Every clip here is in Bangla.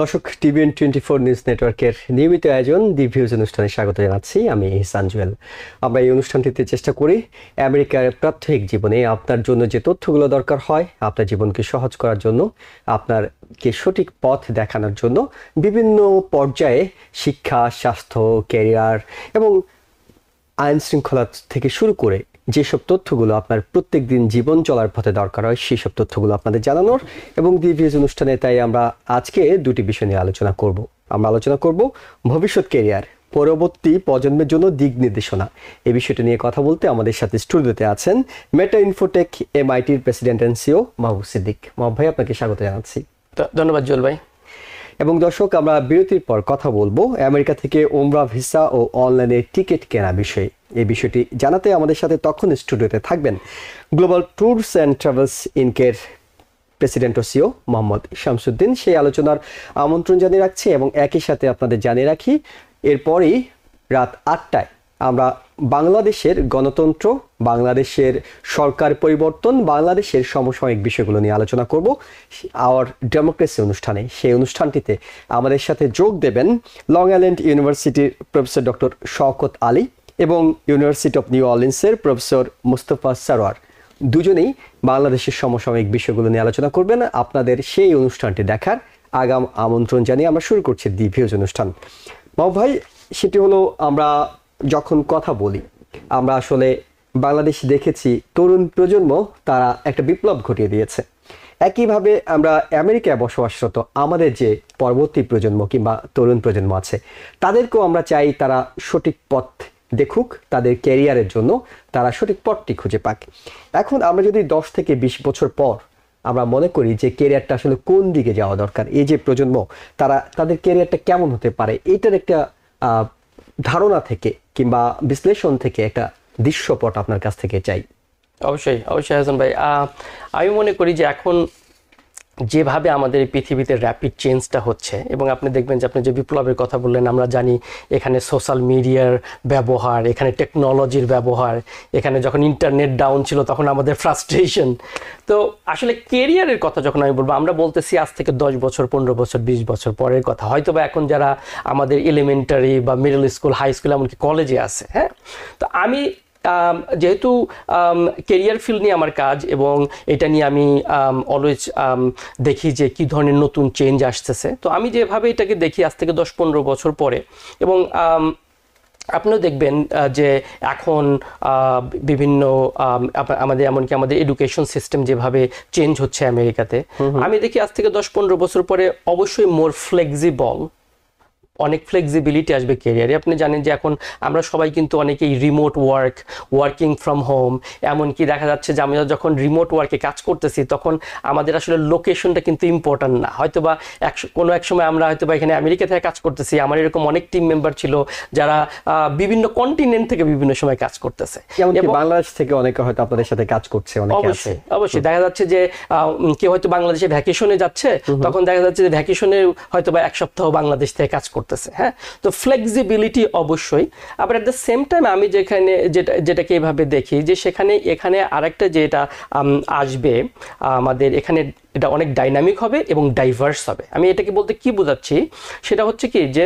দর্শক, TVN24 নিউজ নেটওয়ার্কের নিয়মিত আয়োজন দি ভিউজ অনুষ্ঠানে স্বাগত জানাচ্ছি। আমি ইহসান জুয়েল। আমরা এই অনুষ্ঠানটিতে চেষ্টা করি আমেরিকার প্রাত্যহিক জীবনে আপনার জন্য যে তথ্যগুলো দরকার হয়, আপনার জীবনকে সহজ করার জন্য, আপনারকে সঠিক পথ দেখানোর জন্য বিভিন্ন পর্যায়ে শিক্ষা, স্বাস্থ্য, ক্যারিয়ার এবং আইন শৃঙ্খলা থেকে শুরু করে যেসব তথ্যগুলো আপনার প্রত্যেক দিন জীবন চলার পথে দরকার হয় সেই সব তথ্যগুলো আপনাদের জানানোর এবং দি ভিউজ অনুষ্ঠানে তাই আমরা আজকে দুটি বিষয় নিয়ে আলোচনা করব। আমরা আলোচনা করব ভবিষ্যৎ ক্যারিয়ার, পরবর্তী প্রজন্মের জন্য দিক নির্দেশনা। এই বিষয়টা নিয়ে কথা বলতে আমাদের সাথে স্টুডিওতে আছেন মেটা ইনফোটেক MITর প্রেসিডেন্ট অ্যান্ড CEO মাহবুব সিদ্দিক। মাহবুব ভাই, আপনাকে স্বাগত জানাচ্ছি। ধন্যবাদ জুয়েল ভাই। এবং দর্শক, আমরা বিরতির পর কথা বলবো আমেরিকা থেকে ওমরা ভিসা ও অনলাইনে টিকিট কেনা বিষয়ে। এই বিষয়টি জানাতে আমাদের সাথে তখন স্টুডিওতে থাকবেন গ্লোবাল ট্যুরস অ্যান্ড ট্রাভেলস ইনকের প্রেসিডেন্ট ও CEO মোহাম্মদ শামসুদ্দিন। সেই আলোচনার আমন্ত্রণ জানিয়ে রাখছি এবং একই সাথে আপনাদের জানিয়ে রাখি এরপরই রাত 8টায় আমরা বাংলাদেশের গণতন্ত্র, বাংলাদেশের সরকার পরিবর্তন, বাংলাদেশের সমসাময়িক বিষয়গুলো নিয়ে আলোচনা করব আওয়ার ডেমোক্রেসি অনুষ্ঠানে। সেই অনুষ্ঠানটিতে আমাদের সাথে যোগ দেবেন লং আইল্যান্ড ইউনিভার্সিটির প্রফেসর ডক্টর শওকত আলী এবং ইউনিভার্সিটি অফ নিউ অর্লিন্সের প্রফেসর মুস্তফা সারোয়ার। দুজনেই বাংলাদেশের সমসাময়িক বিষয়গুলো নিয়ে আলোচনা করবেন। আপনাদের সেই অনুষ্ঠানটি দেখার আগাম আমন্ত্রণ জানিয়ে আমরা শুরু করছি দি ভিউজ অনুষ্ঠান। মাহবুব ভাই, সেটি হলো আমরা যখন কথা বলি, আমরা আসলে বাংলাদেশে দেখেছি তরুণ প্রজন্ম তারা একটা বিপ্লব ঘটিয়ে দিয়েছে। একইভাবে আমরা আমেরিকায় বসবাসরত আমাদের যে পরবর্তী প্রজন্ম কিংবা তরুণ প্রজন্ম আছে, তাদেরকেও আমরা চাই তারা সঠিক পথ দেখুক, তাদের ক্যারিয়ারের জন্য তারা সঠিক পথটি খুঁজে পাক। এখন আমরা যদি 10 থেকে 20 বছর পর আমরা মনে করি যে ক্যারিয়ারটা আসলে কোন দিকে যাওয়া দরকার, এই যে প্রজন্ম তাদের ক্যারিয়ারটা কেমন হতে পারে, এটার একটা ধারণা থেকে কিংবা বিশ্লেষণ থেকে একটা দৃশ্যপট আপনার কাছ থেকে চাই। অবশ্যই হাসান ভাই, আমি মনে করি যে এখন যেভাবে আমাদের এই পৃথিবীতে র্যাপিড চেঞ্জটা হচ্ছে এবং আপনি দেখবেন যে আপনি যে বিপ্লবের কথা বললেন, আমরা জানি এখানে সোশ্যাল মিডিয়ার ব্যবহার, এখানে টেকনোলজির ব্যবহার, এখানে যখন ইন্টারনেট ডাউন ছিল তখন আমাদের ফ্রাস্ট্রেশন। তো আসলে কেরিয়ারের কথা যখন আমি বলবো, আমরা বলতেছি আজ থেকে 10 বছর, 15 বছর, 20 বছর পরের কথা। হয়তো বা এখন যারা আমাদের এলিমেন্টারি বা মিডল স্কুল, হাই স্কুল, এমনকি কলেজে আছে, হ্যাঁ, তো আমি যেহেতু কেরিয়ার ফিল্ড নিয়ে আমার কাজ এবং এটা নিয়ে আমি অলওয়েজ দেখি যে কী ধরনের নতুন চেঞ্জ আসতেছে। তো আমি যেভাবে এটাকে দেখি আজ থেকে 10-15 বছর পরে, এবং আপনিও দেখবেন যে এখন বিভিন্ন আমাদের এমনকি আমাদের এডুকেশন সিস্টেম যেভাবে চেঞ্জ হচ্ছে আমেরিকাতে, আমি দেখি আজ থেকে 10-15 বছর পরে অবশ্যই মোর ফ্লেক্সিবল, অনেক ফ্লেক্সিবিলিটি আসবে ক্যারিয়ারে। আপনি জানেন যে এখন আমরা সবাই কিন্তু অনেকেই রিমোট ওয়ার্কিং ফ্রম হোম, এমনকি দেখা যাচ্ছে যে আমরা যখন রিমোট ওয়ার্কে কাজ করতেছি তখন আমাদের আসলে লোকেশনটা কিন্তু ইম্পর্ট্যান্ট না। হয়তো বা কোনো এক সময় আমরা হয়তো বা এখানে আমেরিকা থেকে কাজ করতেছি, আমার এরকম অনেক টিম মেম্বার ছিল যারা বিভিন্ন কন্টিনেন্ট থেকে বিভিন্ন সময় কাজ করতেছে, বাংলাদেশ থেকে অনেকে হয়তো আপনাদের সাথে কাজ করছে। অবশ্যই দেখা যাচ্ছে যে কেউ হয়তো বাংলাদেশে ভ্যাকেশনে যাচ্ছে, তখন দেখা যাচ্ছে যে ভ্যাকেশনে হয়তো বা 1 সপ্তাহ বাংলাদেশ থেকে কাজ করতেছে। হ্যাঁ, তো ফ্লেক্সিবিলিটি অবশ্যই। আবার এট দ্য সেম টাইম আমি যেটাকে এইভাবে দেখি যে এখানে আরেকটা যেটা আসবে আমাদের এখানে, এটা অনেক ডাইনামিক হবে এবং ডাইভার্স হবে। আমি এটাকে বলতে কি বোঝাচ্ছি, সেটা হচ্ছে কি যে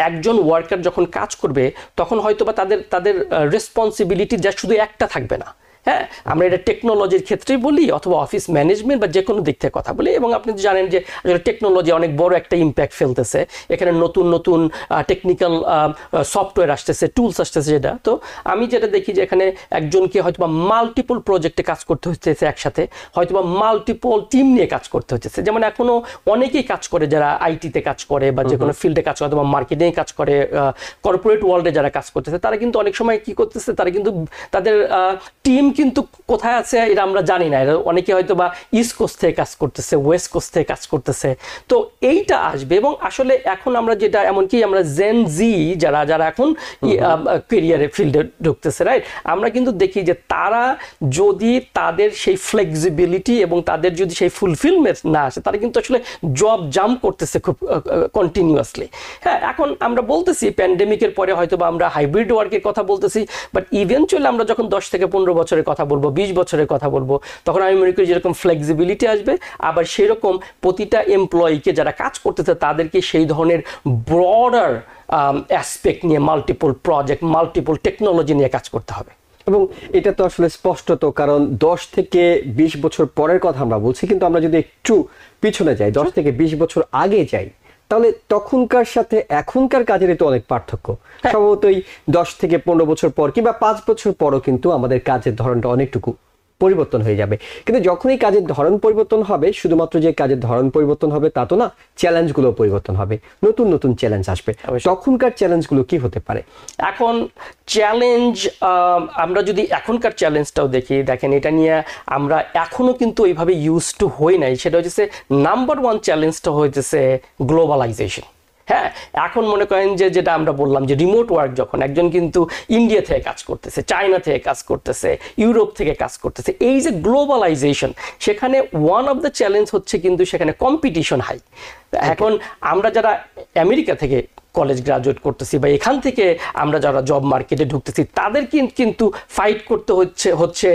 একজন ওয়ার্কার যখন কাজ করবে তখন হয়তো বা তাদের রেসপন্সিবিলিটি যা শুধু একটা থাকবে না। হ্যাঁ, আমরা এটা টেকনোলজির ক্ষেত্রেই বলি অথবা অফিস ম্যানেজমেন্ট বা যে কোনো দিক থেকে কথা বলি, এবং আপনি জানেন যে আসলে টেকনোলজি অনেক বড় একটা ইম্প্যাক্ট ফেলতেছে। এখানে নতুন টেকনিক্যাল সফটওয়্যার আসতেছে, টুলস আসতেছে। যেটা তো আমি যেটা দেখি যে এখানে একজনকে হয়তো বা মাল্টিপল প্রজেক্টে কাজ করতে হচ্ছে একসাথে, হয়তো বা মাল্টিপল টিম নিয়ে কাজ করতে হচ্ছে। যেমন এখনও অনেকেই কাজ করে যারা আইটিতে কাজ করে বা যে কোনো ফিল্ডে কাজ করে অথবা মার্কেটিংয়ে কাজ করে, কর্পোরেট ওয়ার্ল্ডে যারা কাজ করতেছে, তারা কিন্তু অনেক সময় কি করতেছে, তারা কিন্তু তাদের টিম কিন্তু কোথায় আছে এটা আমরা জানি না। অনেকে হয়তো বা ইস্ট কোস্ট থেকে কাজ করতেছে, ওয়েস্ট কোস্ট থেকে কাজ করতেছে। তো এইটা আসবে এবং আসলে এখন আমরা যেটা, এমনকি আমরা জেন জি যারা এখন ক্যারিয়ারে ফিল্ডে ঢুকতেছে, রাইট, আমরা কিন্তু দেখি যে তারা যদি তাদের সেই ফ্লেক্সিবিলিটি এবং তাদের যদি সেই ফুলফিলমেন্ট না আসে, তারা কিন্তু আসলে জব জাম্প করতেছে খুব কন্টিনিউয়াসলি। হ্যাঁ, এখন আমরা বলতেছি প্যান্ডেমিকের পরে হয়তো বা আমরা হাইব্রিড ওয়ার্কের কথা বলতেছি, বাট ইভেনচুয়ালি আমরা যখন 10 থেকে 15 বছরের কথা বলবো, 20 বছরের কথা বলবো, তখন আমি মনে করি যেরকম ফ্লেক্সিবিলিটি আসবে, আবার সেরকম প্রতিটা এমপ্লয়িকে যারা কাজ করতেছে তাদেরকে সেই ধরনের ব্রডার অ্যাসপেক্ট নিয়ে, মাল্টিপল প্রজেক্ট, মাল্টিপল টেকনোলজি নিয়ে কাজ করতে হবে। এবং এটা তো আসলে স্পষ্টত, কারণ 10 থেকে 20 বছর পরের কথা আমরা বলছি, কিন্তু আমরা যদি একটু পিছনে যাই, 10 থেকে 20 বছর আগে যাই, তাহলে তখনকার সাথে এখনকার কাজেরই তো অনেক পার্থক্য। সম্ভবতই 10 থেকে 15 বছর পর কিংবা 5 বছর পরও কিন্তু আমাদের কাজের ধরনটা অনেকটুকু পরিবর্তন হয়ে যাবে। কিন্তু যখনই কাজের ধরন পরিবর্তন হবে, শুধুমাত্র যে কাজের ধরন পরিবর্তন হবে তা তো না, চ্যালেঞ্জগুলো পরিবর্তন হবে, নতুন নতুন চ্যালেঞ্জ আসবে। তখনকার চ্যালেঞ্জগুলো কি হতে পারে? এখন চ্যালেঞ্জ, আমরা যদি এখনকার চ্যালেঞ্জটাও দেখেন এটা নিয়ে আমরা এখনো কিন্তু ওইভাবে ইউজ টু হই নাই। সেটা হচ্ছে নাম্বার 1 চ্যালেঞ্জটা হইতেছে গ্লোবালাইজেশন। হ্যাঁ, এখন মনে করেন যে যেটা আমরা বললাম যে রিমোট ওয়ার্ক, যখন একজন কিন্তু ইন্ডিয়া থেকে কাজ করতেছে, চায়না থেকে কাজ করতেছে, ইউরোপ থেকে কাজ করতেছে, এই যে গ্লোবালাইজেশন, সেখানে ওয়ান অফ দ্য চ্যালেঞ্জ হচ্ছে কিন্তু সেখানে কম্পিটিশন হাই। এখন আমরা যারা আমেরিকা থেকে কলেজ গ্রাজুয়েট করতেছি বা এখান থেকে আমরা যারা জব মার্কেটে ঢুকতেছি, তাদের কিন্তু ফাইট করতে হচ্ছে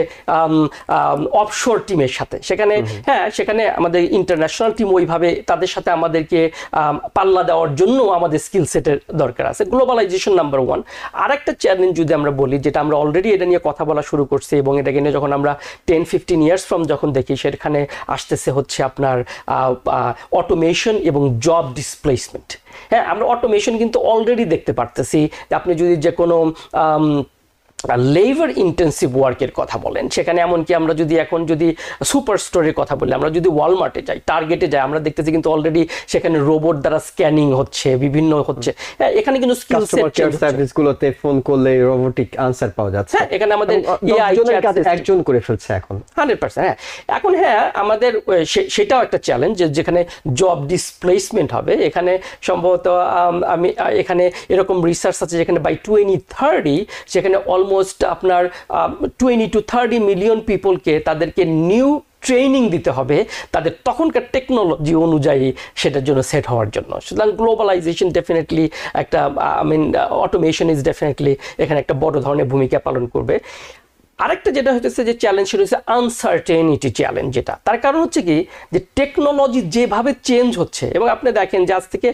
অফশোর টিমের সাথে। সেখানে হ্যাঁ, সেখানে আমাদের ইন্টারন্যাশনাল টিম ওইভাবে তাদের সাথে আমাদেরকে পাল্লা দেওয়ার জন্য আমাদের স্কিল সেটের দরকার আছে। Globalisation number 1। আরেকটা চ্যালেঞ্জ যদি আমরা বলি, যেটা আমরা অলরেডি এটা নিয়ে কথা বলা শুরু করছি, এবং এটাকে নিয়ে যখন আমরা 10-15 ইয়ার্স ফ্রম যখন দেখি, সেখানে আসতেছে হচ্ছে আপনার অটোমেশন এবং জব ডিসপ্লেসমেন্ট। হ্যাঁ, আমরা অটোমেশন কিন্তু অলরেডি দেখতে পারতেছি। আপনি যদি যে কোনো লেবার ইন্টেন্সিভ ওয়ার্কের কথা বলেন, সেখানে এমনকি আমরা যদি এখন যদি সুপার স্টোরের কথা বলি, আমরা যদি ওয়ালমার্টে যাই, টার্গেটে যাই, আমরা দেখতেছি কিন্তু অলরেডি সেখানে রোবট দ্বারা স্ক্যানিং হচ্ছে, বিভিন্ন হচ্ছে। হ্যাঁ, এখানে কিন্তু স্কিল সেট সার্ভিসগুলোতে ফোন করলে রোবোটিক আনসার পাওয়া যাচ্ছে। হ্যাঁ, এখানে আমাদের এআই একজন করে ফেলছে এখন 100%। হ্যাঁ, এখন হ্যাঁ, আমাদের সেটাও একটা চ্যালেঞ্জ, যেখানে জব ডিসপ্লেসমেন্ট হবে। এখানে সম্ভবত আমি এখানে এরকম রিসার্চ আছে যেখানে বাই 2030 সেখানে অলমোস্ট আপনার 20 to 30 মিলিয়ন পিপলকে তাদেরকে নিউ ট্রেনিং দিতে হবে তাদের তখনকার টেকনোলজি অনুযায়ী সেটার জন্য সেট হওয়ার জন্য। সুতরাং গ্লোবালাইজেশন ডেফিনেটলি একটা, অটোমেশন ইজ ডেফিনেটলি এখানে একটা বড় ধরনের ভূমিকা পালন করবে। আরেকটা যেটা হচ্ছে যে চ্যালেঞ্জ, সেটা হচ্ছে আনসার্টেনিটি চ্যালেঞ্জ। যেটা তার কারণ হচ্ছে কি, যে টেকনোলজি যেভাবে চেঞ্জ হচ্ছে, এবং আপনি দেখেন যে আজ থেকে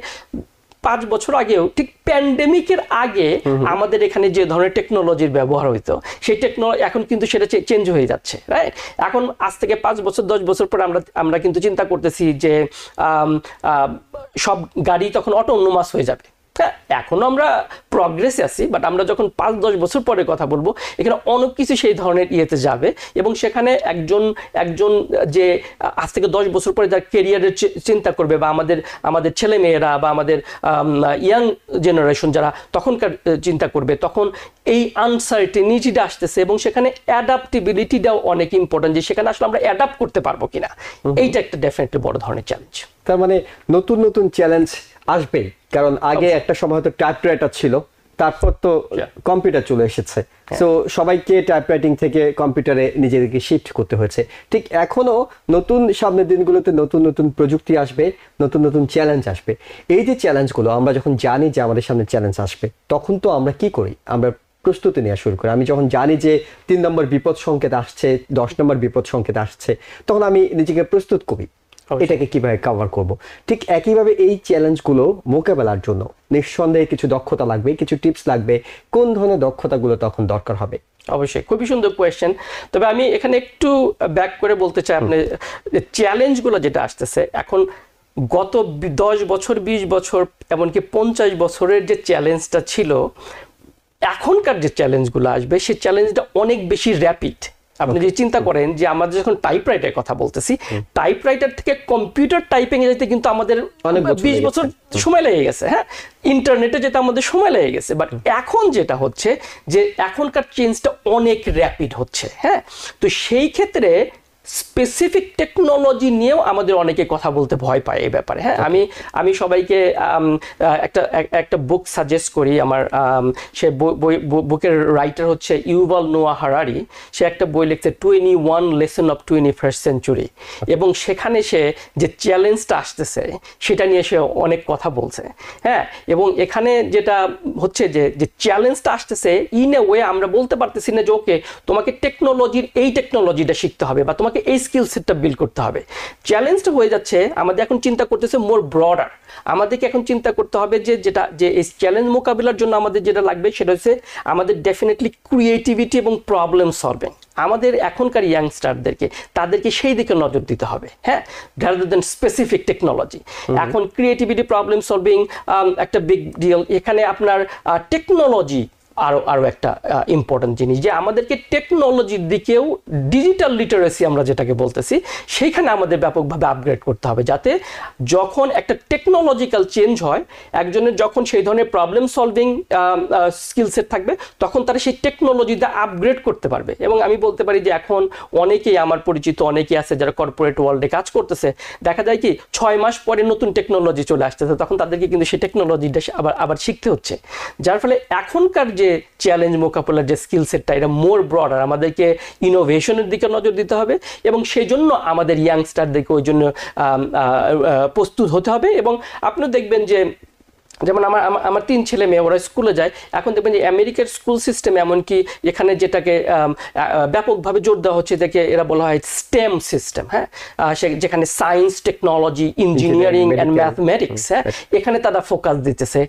5 বছর আগেও, ঠিক প্যান্ডেমিকের আগে আমাদের এখানে যে ধরনের টেকনোলজির ব্যবহার হইতো, সেই টেকনোলজি এখন কিন্তু সেটা চেঞ্জ হয়ে যাচ্ছে, রাইট? এখন আজ থেকে 5 বছর 10 বছর পর আমরা কিন্তু চিন্তা করতেছি যে সব গাড়ি তখন অটোনোমাস হয়ে যাবে। এখনো আমরা প্রগ্রেসে আছি, বাট আমরা যখন 5-10 বছর পরে কথা বলবো, এখানে অনেক কিছু সেই ধরনের ইয়েতে যাবে, এবং সেখানে একজন যে আজ থেকে 10 বছর পরে যার কেরিয়ারের চিন্তা করবে, বা আমাদের ছেলে মেয়েরা বা আমাদের ইয়াং জেনারেশন যারা তখনকার চিন্তা করবে, তখন এই আনসার্টেনিটিটা আসতেছে, এবং সেখানে অ্যাডাপ্টিবিলিটিটাও অনেক ইম্পর্টেন্ট, যে সেখানে আসলে আমরা অ্যাডাপ্ট করতে পারবো কিনা। এইটা একটা ডেফিনেটলি বড় ধরনের চ্যালেঞ্জ। তার মানে নতুন নতুন চ্যালেঞ্জ আসবে, কারণ আগে একটা সময় হয়তো টাইপরাইটার ছিল, তারপর তো কম্পিউটার চলে এসেছে। সো সবাইকে টাইপরাইটিং থেকে কম্পিউটারে নিজেদেরকে শিফট করতে হয়েছে। ঠিক এখনো নতুন সামনের দিনগুলোতে নতুন নতুন প্রযুক্তি আসবে, নতুন নতুন চ্যালেঞ্জ আসবে। এই যে চ্যালেঞ্জগুলো আমরা যখন জানি যে আমাদের সামনে চ্যালেঞ্জ আসবে, তখন তো আমরা কি করি? আমরা প্রস্তুতি নেওয়া শুরু করি। আমি যখন জানি যে 3 নম্বর বিপদ সংকেত আসছে, 10 নম্বর বিপদ সংকেত আসছে, তখন আমি নিজেকে প্রস্তুত করি এটাকে কিভাবে কভার করব। ঠিক একইভাবে এই চ্যালেঞ্জগুলো মোকাবেলার জন্য নিঃসন্দেহে কিছু দক্ষতা লাগবে, কিছু টিপস লাগবে। কোন ধরনের দক্ষতাগুলো তখন দরকার হবে? অবশ্যই, খুবই সুন্দর কোয়েশ্চেন। তবে আমি এখানে একটু ব্যাক করে বলতে চাই, আপনি চ্যালেঞ্জগুলো যেটা আসতেছে এখন, গত 10 বছর 20 বছর এমনকি 50 বছরের যে চ্যালেঞ্জটা ছিল, এখনকার যে চ্যালেঞ্জগুলো আসবে সেই চ্যালেঞ্জটা অনেক বেশি র্যাপিড। আপনি যদি চিন্তা করেন যে আমাদের যখন টাইপরাইটারের কথা বলতেছি, টাইপরাইটার থেকে কম্পিউটার টাইপিং এ যেতে কিন্তু আমাদের 20 বছর সময় লেগে গেছে। হ্যাঁ, ইন্টারনেটে যেতে আমাদের সময় লেগে গেছে। বাট এখন যেটা হচ্ছে যে এখনকার চেঞ্জটা অনেক র্যাপিড হচ্ছে। হ্যাঁ, তো সেই ক্ষেত্রে স্পেসিফিক টেকনোলজি নিয়েও আমাদের অনেকে কথা বলতে ভয় পায় এই ব্যাপারে। হ্যাঁ, আমি সবাইকে একটা বুক সাজেস্ট করি। আমার সে বুকের রাইটার হচ্ছে ইউভাল নোয়া হারারি। সে একটা বই লিখছে 21 লেসন অফ 21st সেঞ্চুরি, এবং সেখানে সে যে চ্যালেঞ্জটা আসতেছে সেটা নিয়ে সে অনেক কথা বলছে। হ্যাঁ, এবং এখানে যেটা হচ্ছে যে চ্যালেঞ্জটা আসতেছে ইন এ ওয়ে আমরা বলতে পারতেছি না যে ওকে তোমাকে এই টেকনোলজিটা শিখতে হবে বা তোমাকে এই স্কিল সেটটা বিল্ড করতে হবে। চ্যালেঞ্জটা হয়ে যাচ্ছে আমাদের এখন চিন্তা করতেছে মোর ব্রডার। আমাদেরকে এখন চিন্তা করতে হবে যে এই চ্যালেঞ্জ মোকাবিলার জন্য আমাদের যেটা লাগবে সেটা হচ্ছে আমাদের ডেফিনেটলি ক্রিয়েটিভিটি এবং প্রবলেম সলভিং। আমাদের এখনকার ইয়াংস্টারদেরকে তাদেরকে সেই দিকে নজর দিতে হবে। হ্যাঁ, রাদার দ্যান স্পেসিফিক টেকনোলজি। এখন ক্রিয়েটিভিটি, প্রবলেম সলভিং একটা বিগ ডিল। এখানে আপনার টেকনোলজি আরো একটা ইম্পর্টেন্ট জিনিস, যে আমাদেরকে টেকনোলজির দিকেও ডিজিটাল লিটারেসি আমরা যেটাকে বলতেছি সেইখানে আমাদের ব্যাপকভাবে আপগ্রেড করতে হবে, যাতে যখন একটা টেকনোলজিক্যাল চেঞ্জ হয় একজনের যখন সেই ধরনের প্রবলেম সলভিং স্কিল সেট থাকবে তখন তারা সেই টেকনোলজিতে আপগ্রেড করতে পারবে। এবং আমি বলতে পারি যে এখন অনেকেই আমার পরিচিত অনেকেই আছে যারা কর্পোরেট ওয়ার্ল্ডে কাজ করতেছে, দেখা যায় কি 6 মাস পরে নতুন টেকনোলজি চলে আসতেছে, তখন তাদেরকে কিন্তু সেই টেকনোলজিটা আবার শিখতে হচ্ছে। যার ফলে এখনকার যে চ্যালেঞ্জ মোকাবিলার যে স্কিল সেটটা এটা মোর ব্রডার, আমাদেরকে ইনোভেশনের দিকে নজর দিতে হবে এবং সেই জন্য আমাদের ইয়াংস্টারদেরকে ওই জন্য প্রস্তুত হতে হবে। এবং আপনি দেখবেন যে যেমন আমার 3 ছেলে মেয়ে ওরা স্কুলে যায়, এখন দেখবেন যে আমেরিকার স্কুল সিস্টেম এমনকি এখানে যেটাকে ব্যাপকভাবে জোর দেওয়া হচ্ছে দেখে এরা বলা হয় স্টেম সিস্টেম। হ্যাঁ, যেখানে science, technology, engineering and mathematics, হ্যাঁ, এখানে তারা ফোকাস দিতেছে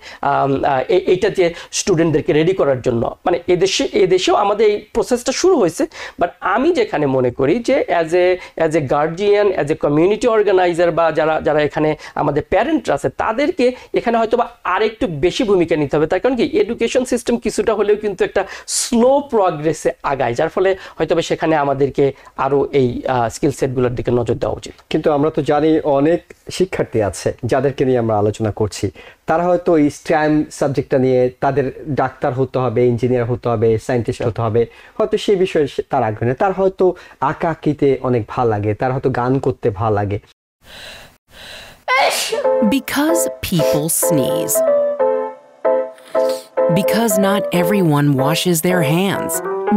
এইটা যে স্টুডেন্টদেরকে রেডি করার জন্য। মানে এদেশেও আমাদের এই প্রসেসটা শুরু হয়েছে, বাট আমি যেখানে মনে করি যে as a guardian, as a community organiser বা যারা এখানে আমাদের প্যারেন্টরা আছে তাদেরকে এখানে হয়তো বা আরেকটু বেশি ভূমিকা নিতে হবে। তার কারণ কি এডুকেশন সিস্টেম কিছুটা হলেও কিন্তু একটা স্লো প্রগ্রেসে আগায়, যার ফলে হয়তো সেখানে আমাদেরকে আরো এই স্কিল সেটগুলোর দিকে নজর দেওয়া উচিত। কিন্তু আমরা তো জানি অনেক শিক্ষার্থী আছে যাদেরকে নিয়ে আমরা আলোচনা করছি, তারা হয়তো এই স্ট্যাম সাবজেক্টটা নিয়ে তাদের ডাক্তার হতে হবে, ইঞ্জিনিয়ার হতে হবে, সায়েন্টিস্ট হতে হবে, হয়তো সেই বিষয়ে তার আগ্রহ নেই। তার হয়তো আঁকা আঁকিতে অনেক ভালো লাগে, তার হয়তো গান করতে ভালো লাগে। Because people sneeze. Because not everyone washes their hands.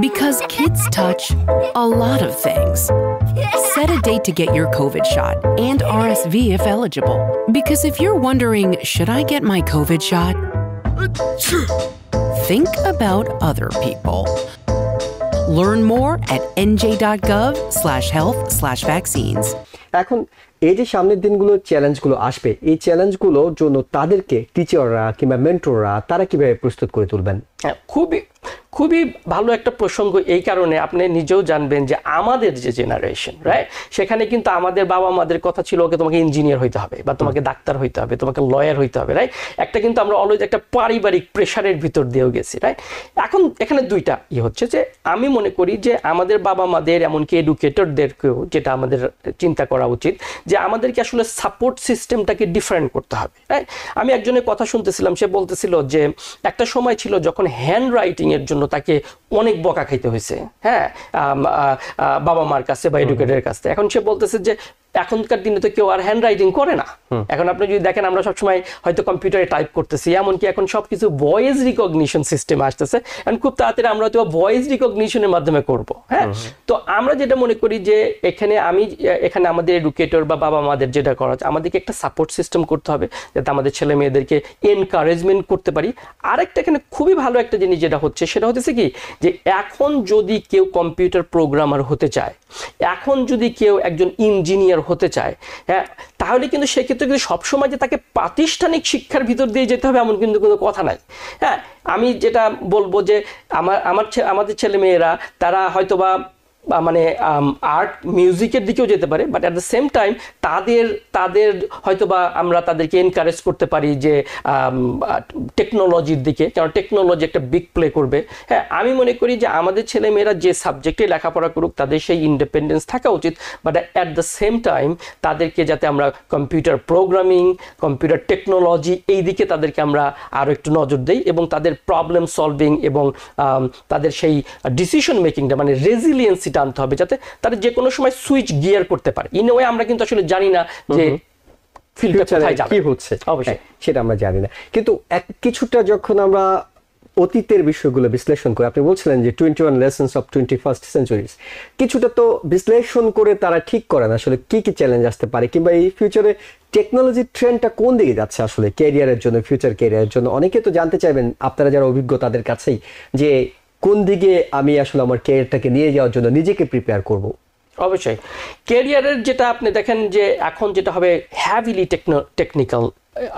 Because kids touch a lot of things. Set a date to get your COVID shot and RSV if eligible. Because if you're wondering, should I get my COVID shot? Think about other people. Learn more at nj.gov/health/vaccines. এখন এই যে সামনের দিনগুলো চ্যালেঞ্জগুলো আসবে, এই চ্যালেঞ্জগুলোর জন্য তাদেরকে টিচাররা কিংবা মেন্টররা তারা কিভাবে প্রস্তুত করে তুলবেন? হ্যাঁ, খুবই ভালো একটা প্রসঙ্গ। এই কারণে আপনি নিজেও জানবেন যে আমাদের যে জেনারেশন, রাইট, সেখানে কিন্তু আমাদের বাবা মাদের কথা ছিল ওকে তোমাকে ইঞ্জিনিয়ার হইতে হবে বা তোমাকে ডাক্তার হইতে হবে, তোমাকে লয়ার হইতে হবে, রাইট। একটা কিন্তু আমরা অলওয়েজ একটা পারিবারিক প্রেশারের ভিতর দিয়েও গেছি, রাইট। এখন এখানে দুইটা হচ্ছে যে আমি মনে করি যে আমাদের বাবা মাদের এমনকি এডুকেটরদেরকেও যেটা আমাদের চিন্তা করা উচিত যে আমাদেরকে আসলে সাপোর্ট সিস্টেমটাকে ডিফারেন্ট করতে হবে, রাইট। আমি একজনের কথা শুনতেছিলাম, সে বলতেছিল যে একটা সময় ছিল যখন হ্যান্ড রাইটিং এর জন্য তাকে অনেক বকা খাইতে হয়েছে, হ্যাঁ, বাবা মার কাছে বা এডুকেটরের কাছে। এখন সে বলতেছে যে এখনকার দিনে তো কেউ আর হ্যান্ড রাইটিং করে না। এখন আপনি যদি দেখেন আমরা সবসময় হয়তো কম্পিউটারে টাইপ করতেছি, এমনকি এখন সবকিছু ভয়েস রিকগনিশন সিস্টেম আসতেছে, এখন খুব তাড়াতাড়ি আমরা হয়তো ভয়েস রিকগনিশনের মাধ্যমে করব। হ্যাঁ, তো আমরা যেটা মনে করি যে এখানে আমাদের এডুকেটর বা বাবা মাদের যেটা করা হচ্ছে, আমাদেরকে একটা সাপোর্ট সিস্টেম করতে হবে যাতে আমাদের ছেলে মেয়েদেরকে এনকারেজমেন্ট করতে পারি। আরেকটা এখানে খুবই ভালো একটা জিনিস যেটা হচ্ছে সেটা হচ্ছে কি যে এখন যদি কেউ কম্পিউটার প্রোগ্রামার হতে চায়, এখন যদি কেউ একজন ইঞ্জিনিয়ার হতে চায়, হ্যাঁ, তাহলে কিন্তু সেক্ষেত্রে কিন্তু সবসময় যে তাকে প্রাতিষ্ঠানিক শিক্ষার ভিতর দিয়ে যেতে হবে এমন কিন্তু কোনো কথা নাই। হ্যাঁ, আমি যেটা বলবো যে আমাদের ছেলে মেয়েরা তারা হয়তোবা মানে আর্ট মিউজিকের দিকেও যেতে পারে, but at the same time তাদের হয়তোবা আমরা তাদেরকে এনকারেজ করতে পারি যে টেকনোলজির দিকে, কারণ টেকনোলজি একটা বিগ প্লে করবে। হ্যাঁ, আমি মনে করি যে আমাদের ছেলে মেয়েরা যে সাবজেক্টে লেখাপড়া করুক তাদের সেই ইন্ডিপেন্ডেন্স থাকা উচিত, but at the same time তাদেরকে যাতে আমরা কম্পিউটার প্রোগ্রামিং, কম্পিউটার টেকনোলজি এই দিকে তাদেরকে আমরা আরও একটু নজর দিই এবং তাদের প্রবলেম সলভিং এবং তাদের সেই ডিসিশন মেকিংটা মানে রেজিলিয়েন্সি রেজিলিয়েন্সিটা আনতে হবে, যাতে তারা যে কোনো সময় সুইচ গিয়ার করতে পারে। ইন ওয়ে আমরা কিন্তু আসলে জানি না যে ফিল্ডটা কোথায় যাবে, কি হচ্ছে অবশ্যই সেটা আমরা জানি না। কিন্তু কিছুটা যখন আমরা অতীতের বিষয়গুলো বিশ্লেষণ করে, আপনি বলছিলেন যে 21 lessons of 21st centuries, কিছুটা তো বিশ্লেষণ করে তারা ঠিক করেন আসলে কি কি চ্যালেঞ্জ আসতে পারে, কিংবা এই ফিউচারে টেকনোলজি ট্রেন্ডটা কোন দিকে যাচ্ছে আসলে ক্যারিয়ারের জন্য, ফিউচার ক্যারিয়ারের জন্য। অনেকে তো জানতে চাইবেন, আপনারা যারা অভিজ্ঞ তাদের কাছেই, যে কোন দিকে আমি আসলে আমার ক্যারিয়ারটাকে নিয়ে যাওয়ার জন্য নিজেকে প্রিপেয়ার করব। অবশ্যই ক্যারিয়ারের যেটা আপনি দেখেন যে এখন যেটা হবে হ্যাভিলি টেকনিক্যাল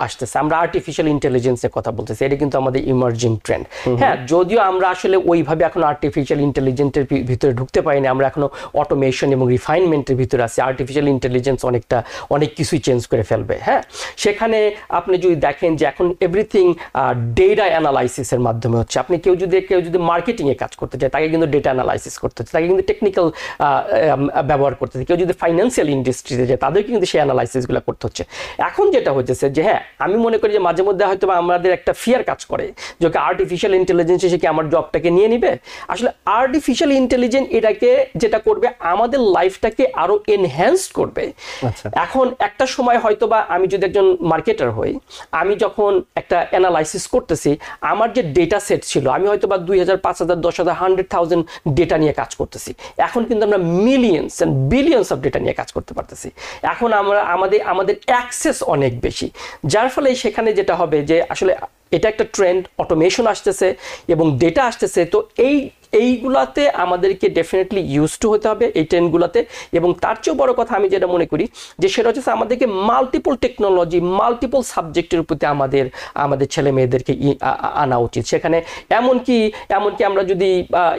আসতেছে, আমরা আর্টিফিশিয়াল ইন্টেলিজেন্সের কথা বলতেছি, এটা কিন্তু আমাদের ইমার্জিং ট্রেন্ড। হ্যাঁ, যদিও আমরা আসলে ওইভাবে এখন আর্টিফিশিয়াল ইন্টেলিজেন্সের ভিতরে ঢুকতে পারিনি, আমরা এখনো অটোমেশন এবং রিফাইনমেন্টের ভিতরে আছি। আর্টিফিশিয়াল ইন্টেলিজেন্স অনেক কিছুই চেঞ্জ করে ফেলবে। হ্যাঁ, সেখানে আপনি যদি দেখেন যে এখন এভরিথিং ডেটা অ্যানালাইসিসের মাধ্যমে হচ্ছে। আপনি কেউ যদি মার্কেটিংয়ে কাজ করতে চায় তাকে কিন্তু ডেটা অ্যানালাইসিস করতে হচ্ছে, তাকে কিন্তু টেকনিক্যাল ব্যবহার করতে হচ্ছে। কেউ যদি ফাইন্যান্সিয়াল ইন্ডাস্ট্রিতে যায় তাদেরকে কিন্তু সেই অ্যানালাইসিসগুলো করতে হচ্ছে। এখন যেটা হচ্ছে যে হ্যাঁ, আমি মনে করি যে মাঝে মধ্যে হয়তো আমাদের একটা ফিয়ার কাজ করে যে আর্টিফিশিয়াল ইন্টেলিজেন্স এসে কি আমার জবটাকে নিয়ে নিবে। আসলে আর্টিফিশিয়াল ইন্টেলিজেন্স এটাকে যেটা করবে, আমাদের লাইফটাকে আরো এনহ্যান্স করবে। এখন একটা সময় হয়তো বা আমি যদি একজন মার্কেটার হই, আমি যখন একটা অ্যানালাইসিস করতেছি, আমার যে ডেটা সেট ছিল, আমি হয়তো বা 2000, 5000, 10,000, 100,000 ডেটা নিয়ে কাজ করতেছি। এখন কিন্তু আমরা millions and billions of data নিয়ে কাজ করতে পারতেছি। এখন আমরা আমাদের অ্যাক্সেস অনেক বেশি, যার ফলে সেখানে যেটা হবে যে আসলে এটা একটা ট্রেন্ড, অটোমেশন আসতেছে এবং ডেটা আসতেছে। তো এইগুলাতে আমাদেরকে ডেফিনেটলি ইউজ টু হতে হবে, এই ট্রেন্ডগুলোতে। এবং তার চেয়েও বড় কথা আমি যেটা মনে করি যে সেটা হচ্ছে আমাদেরকে মাল্টিপল টেকনোলজি, মাল্টিপল সাবজেক্টের প্রতি আমাদের ছেলে মেয়েদেরকে আনা উচিত। সেখানে এমনকি আমরা যদি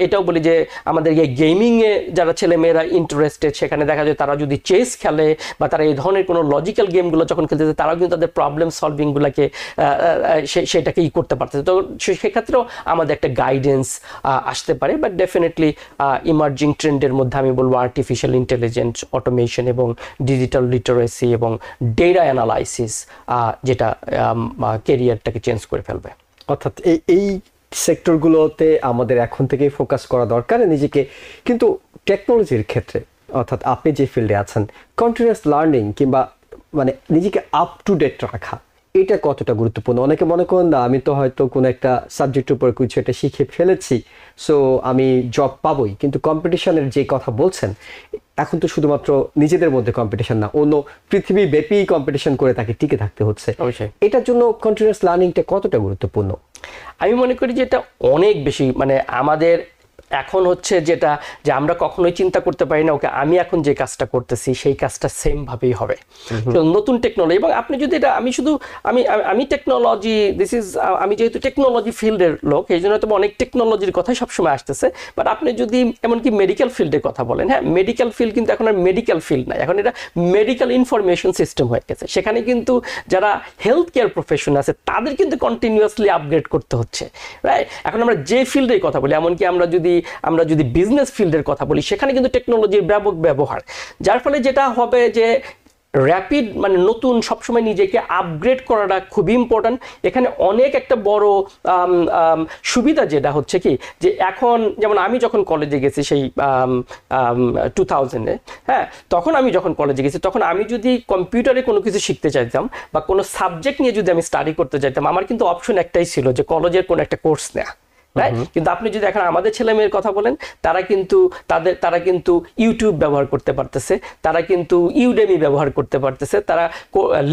এটাও বলি যে আমাদের এই গেমিংয়ে যারা ছেলে মেয়েরা ইন্টারেস্টেড, সেখানে দেখা যায় তারা যদি চেস খেলে বা তারা এই ধরনের কোনো লজিক্যাল গেমগুলো যখন খেলতেছে, তারাও কিন্তু তাদের প্রবলেম সলভিংগুলোকে সেটাকে করতে পারতেছে। তো সেক্ষেত্রেও আমাদের একটা গাইডেন্স আসতে পারে। বাট ডেফিনেটলি ইমার্জিং ট্রেন্ডের মধ্যে আমি বলবো আর্টিফিশিয়াল ইন্টেলিজেন্স, অটোমেশন এবং ডিজিটাল লিটারেসি এবং ডেটা অ্যানালাইসিস, যেটা ক্যারিয়ারটাকে চেঞ্জ করে ফেলবে। অর্থাৎ এই সেক্টরগুলোতে আমাদের এখন থেকেই ফোকাস করা দরকার নিজেকে। কিন্তু টেকনোলজির ক্ষেত্রে, অর্থাৎ আপনি যে ফিল্ডে আছেন, কন্টিনিউয়াস লার্নিং কিংবা মানে নিজেকে আপ টু ডেট রাখা, এটা কতটা গুরুত্বপূর্ণ? অনেকে মনে করেন না, আমি তো হয়তো কোনো একটা সাবজেক্টের উপর কিছু একটা শিখে ফেলেছি, সো আমি জব পাবোই। কিন্তু কম্পিটিশনের যে কথা বলছেন, এখন তো শুধুমাত্র নিজেদের মধ্যে কম্পিটিশন না, অন্য পৃথিবীব্যাপী কম্পিটিশন করে তাকে টিকে থাকতে হচ্ছে। অবশ্যই এটার জন্য কন্টিনিউয়াস লার্নিংটা কতটা গুরুত্বপূর্ণ? আমি মনে করি যে এটা অনেক বেশি, মানে আমাদের এখন হচ্ছে যেটা যে আমরা কখনোই চিন্তা করতে পারি না, ওকে আমি এখন যে কাজটা করতেছি সেই কাজটা সেম ভাবেই হবে। নতুন টেকনোলজি, এবং আপনি যদি এটা আমি টেকনোলজি, আমি যেহেতু টেকনোলজি ফিল্ডের লোক, এই জন্য তো অনেক টেকনোলজির কথাই সবসময় আসতেছে। বাট আপনি যদি এমনকি মেডিকেল ফিল্ডের কথা বলেন, হ্যাঁ, মেডিকেল ফিল্ড কিন্তু এখন আর মেডিকেল ফিল্ড নাই, এখন এটা মেডিকেল ইনফরমেশন সিস্টেম হয়ে গেছে। সেখানে কিন্তু যারা হেলথ কেয়ার প্রফেশন আছে তাদের কিন্তু কন্টিনিউয়াসলি আপগ্রেড করতে হচ্ছে, রাইট? এখন আমরা যে ফিল্ডের কথা বলি, এমনকি আমরা যদি বিজনেস ফিল্ডের কথা বলি, সেখানে কিন্তু টেকনোলজির ব্যাপক ব্যবহার, যার ফলে যেটা হবে যে র্যাপিড, মানে নতুন সবসময় নিজেকে আপগ্রেড করাটা খুবই ইম্পর্ট্যান্ট। এখানে অনেক একটা বড় সুবিধা যেটা হচ্ছে কি, যে এখন যেমন আমি যখন কলেজে গেছি সেই 2000-এ, হ্যাঁ, তখন আমি যখন কলেজে গেছি, তখন আমি যদি কম্পিউটারে কোনো কিছু শিখতে চাইতাম বা কোনো সাবজেক্ট নিয়ে যদি আমি স্টাডি করতে চাইতাম, আমার কিন্তু অপশন একটাই ছিল যে কলেজের কোনো একটা কোর্স নেওয়া। কিন্তু আপনি যদি এখন আমাদের ছেলে মেয়ের কথা বলেন, তারা কিন্তু ইউটিউব ব্যবহার করতে পারতেছে, তারা কিন্তু ইউডেমি ব্যবহার করতে পারতেছে, তারা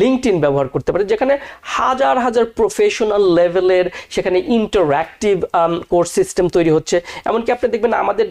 লিঙ্কডইন ব্যবহার করতে পারে, যেখানে হাজার হাজার প্রফেশনাল লেভেলের সেখানে ইন্টারঅ্যাক্টিভ কোর্স সিস্টেম তৈরি হচ্ছে। এমনকি আপনি দেখবেন আমাদের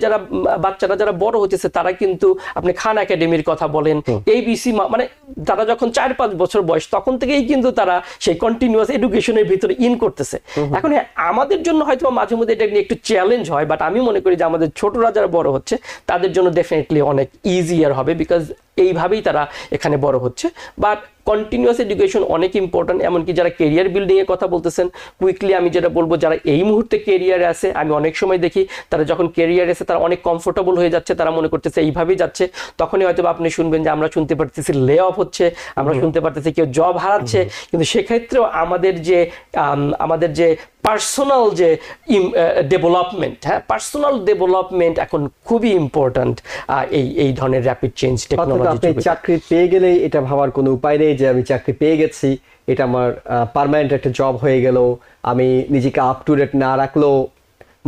বাচ্চারা যারা বড় হচ্ছে, তারা কিন্তু আপনি খান একাডেমির কথা বলেন, ABC, মানে তারা যখন 4-5 বছর বয়স, তখন থেকেই কিন্তু তারা সেই কন্টিনিউয়াস এডুকেশনের ভিতরে করতেছে। এখন আমাদের জন্য হয়তো মাঝে মধ্যে এটা নিয়ে একটু চ্যালেঞ্জ হয়, বাট আমি মনে করি যে আমাদের ছোটরা যারা বড় হচ্ছে তাদের জন্য ডেফিনেটলি অনেক ইজিয়ার হবে, বিকজ এইভাবেই তারা এখানে বড় হচ্ছে। বাট কন্টিনিউয়াস এডুকেশন অনেক ইম্পর্ট্যান্ট। এমনকি যারা কেরিয়ার বিল্ডিংয়ের কথা বলতেছেন, কুইকলি আমি যেটা বলবো, যারা এই মুহূর্তে কেরিয়ারে আছে, আমি অনেক সময় দেখি তারা যখন কেরিয়ারে আছে তারা অনেক কমফোর্টেবল হয়ে যাচ্ছে, তারা মনে করতেছে এইভাবেই যাচ্ছে। তখনই হয়তো আপনি শুনবেন যে আমরা শুনতে পারতেছি লে অফ হচ্ছে, আমরা শুনতে পারতেছি কেউ জব হারাচ্ছে। কিন্তু সেক্ষেত্রেও আমাদের যে পার্সোনাল যে ডেভেলপমেন্ট, হ্যাঁ, পার্সোনাল ডেভেলপমেন্ট এখন খুবই ইম্পর্ট্যান্ট এই ধরনের র্যাপিড চেঞ্জ টেকনোলজি। আপনি চাকরি পেয়ে গেলেই এটা ভাবার কোনো উপায় নেই যে আমি চাকরি পেয়ে গেছি, এটা আমার পার্মানেন্ট একটা জব হয়ে গেল, আমি নিজেকে আপ টু ডেট না রাখলেও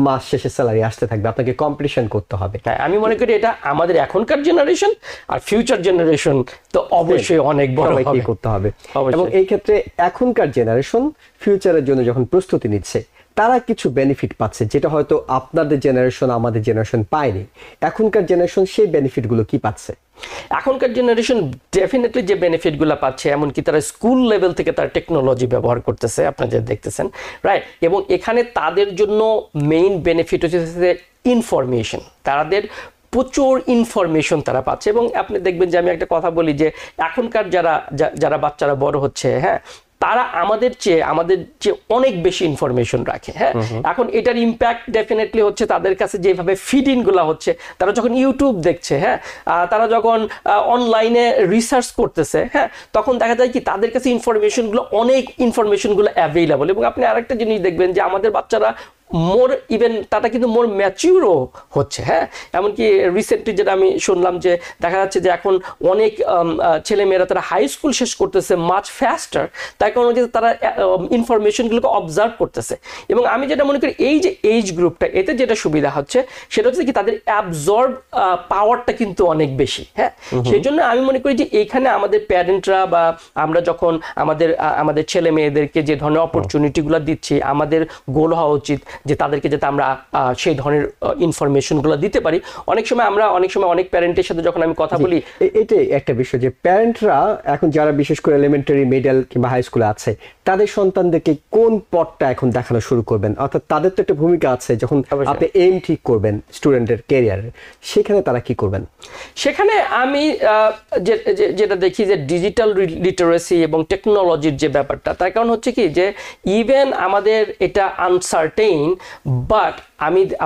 মাস শেষে স্যালারি আসতে থাকবে। আপনাকে কম্পিটিশন করতে হবে। হ্যাঁ, আমি মনে করি এটা আমাদের এখনকার জেনারেশন আর ফিউচার জেনারেশন তো অবশ্যই অনেক বড় করতে হবে। এবং এই ক্ষেত্রে এখনকার জেনারেশন ফিউচারের জন্য যখন প্রস্তুতি নিচ্ছে, তারা কিছু বেনিফিট পাচ্ছে যেটা হয়তো আপনাদের জেনারেশন আমাদের জেনারেশন পায়নি। এখনকার জেনারেশন সেই বেনিফিটগুলো কি পাচ্ছে? এখনকার জেনারেশন ডেফিনেটলি যে বেনিফিটগুলো পাচ্ছে, এমনকি তারা স্কুল লেভেল থেকে তারা টেকনোলজি ব্যবহার করতেছে, আপনারা যে দেখতেছেন, রাইট। এবং এখানে তাদের জন্য মেইন বেনিফিট হচ্ছে ইনফরমেশন। তাদের প্রচুর ইনফরমেশন তারা পাচ্ছে। এবং আপনি দেখবেন যে আমি একটা কথা বলি যে এখনকার যারা বাচ্চারা বড় হচ্ছে, হ্যাঁ, তারা আমাদের চেয়ে অনেক বেশি ইনফরমেশন রাখে। হ্যাঁ, এখন এটার ইম্প্যাক্ট ডেফিনেটলি হচ্ছে তাদের কাছে যেভাবে ফিড ইনগুলো হচ্ছে, তারা যখন ইউটিউব দেখছে, হ্যাঁ, তারা যখন অনলাইনে রিসার্চ করতেছে, হ্যাঁ, তখন দেখা যায় কি তাদের কাছে অনেক ইনফরমেশনগুলো অ্যাভেলেবল। এবং আপনি আরেকটা জিনিস দেখবেন যে আমাদের বাচ্চারা তারা কিন্তু মোর ম্যাচিউরও হচ্ছে। হ্যাঁ, এমনকি রিসেন্টলি যেটা আমি শুনলাম যে দেখা যাচ্ছে যে এখন অনেক ছেলেমেয়েরা তারা হাই স্কুল শেষ করতেছে মাচ ফাস্টার, তার কারণ হচ্ছে তারা ইনফরমেশনগুলোকে অবজার্ভ করতেছে। এবং আমি যেটা মনে করি এই যে এইজ গ্রুপটা, এতে যেটা সুবিধা হচ্ছে সেটা হচ্ছে কি তাদের অ্যাবজর্ব পাওয়ারটা কিন্তু অনেক বেশি। হ্যাঁ, সেই জন্য আমি মনে করি যে এইখানে আমাদের প্যারেন্টরা বা আমরা যখন আমাদের ছেলে মেয়েদেরকে যে ধরনের অপরচুনিটিগুলো দিচ্ছি, আমাদের গোল হওয়া উচিত যে তাদেরকে যাতে আমরা সেই ধরনের ইনফরমেশনগুলো দিতে পারি। অনেক সময় অনেক প্যারেন্টের সাথে যখন আমি কথা বলি, এটাই একটা বিষয় যে প্যারেন্টরা এখন যারা বিশেষ করে এলিমেন্টারি, মিডল কিংবা হাই স্কুলে আছে, তাদের সন্তানদেরকে কোন পথটা এখন দেখানো শুরু করবেন? অর্থাৎ তাদের তো একটা ভূমিকা আছে, যখন আপনি এইম ঠিক করবেন স্টুডেন্টের ক্যারিয়ারে, সেখানে তারা কি করবেন? সেখানে আমি যেটা দেখি যে ডিজিটাল লিটারেসি এবং টেকনোলজির যে ব্যাপারটা, তার কারণ হচ্ছে কি যে ইভেন আমাদের এটা আনসার্টেইন, বাট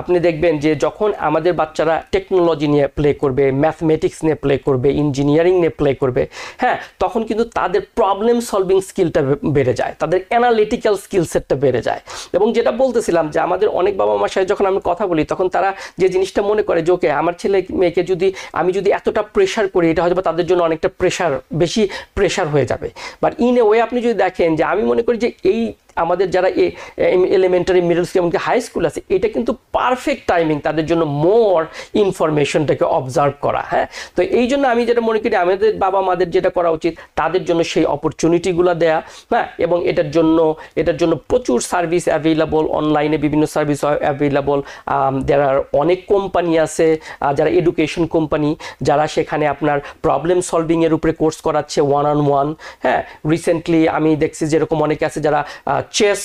আপনি দেখবেন যে যখন আমাদের বাচ্চারা টেকনোলজি নিয়ে প্লে করবে, ম্যাথমেটিক্স নিয়ে প্লে করবে, ইঞ্জিনিয়ারিং নিয়ে প্লে করবে, হ্যাঁ, তখন কিন্তু তাদের প্রবলেম সলভিং স্কিলটা বেড়ে যায়, তাদের অ্যানালিটিক্যাল স্কিল সেটটা বেড়ে যায়। এবং যেটা বলতেছিলাম যে আমাদের অনেক বাবা মার সাথে যখন আমি কথা বলি, তখন তারা যে জিনিসটা মনে করে যে ওকে, আমার ছেলে মেয়েকে আমি যদি এতটা প্রেশার করি, এটা হয়তো তাদের জন্য অনেকটা বেশি প্রেশার হয়ে যাবে। বাট ইন এ ওয়ে আপনি যদি দেখেন যে আমি মনে করি যে এই আমাদের যারা এলিমেন্টারি, মিডল স্কুল এমনকি হাই স্কুল আছে, এটা কিন্তু পারফেক্ট টাইমিং তাদের জন্য মোর ইনফরমেশনটাকে অবজার্ভ করা। হ্যাঁ, তো এই জন্য আমি যেটা মনে করি আমাদের বাবা মাদের যেটা করা উচিত, তাদের জন্য সেই অপরচুনিটিগুলো দেয়া। হ্যাঁ, এবং এটার জন্য প্রচুর সার্ভিস অ্যাভেলেবল, অনলাইনে বিভিন্ন সার্ভিস অ্যাভেলেবল। যারা অনেক কোম্পানি আছে, যারা এডুকেশন কোম্পানি, যারা সেখানে আপনার প্রবলেম সলভিংয়ের উপরে কোর্স করাচ্ছে 1-on-1। হ্যাঁ, রিসেন্টলি আমি দেখছি যেরকম অনেকে আছে যারা চেস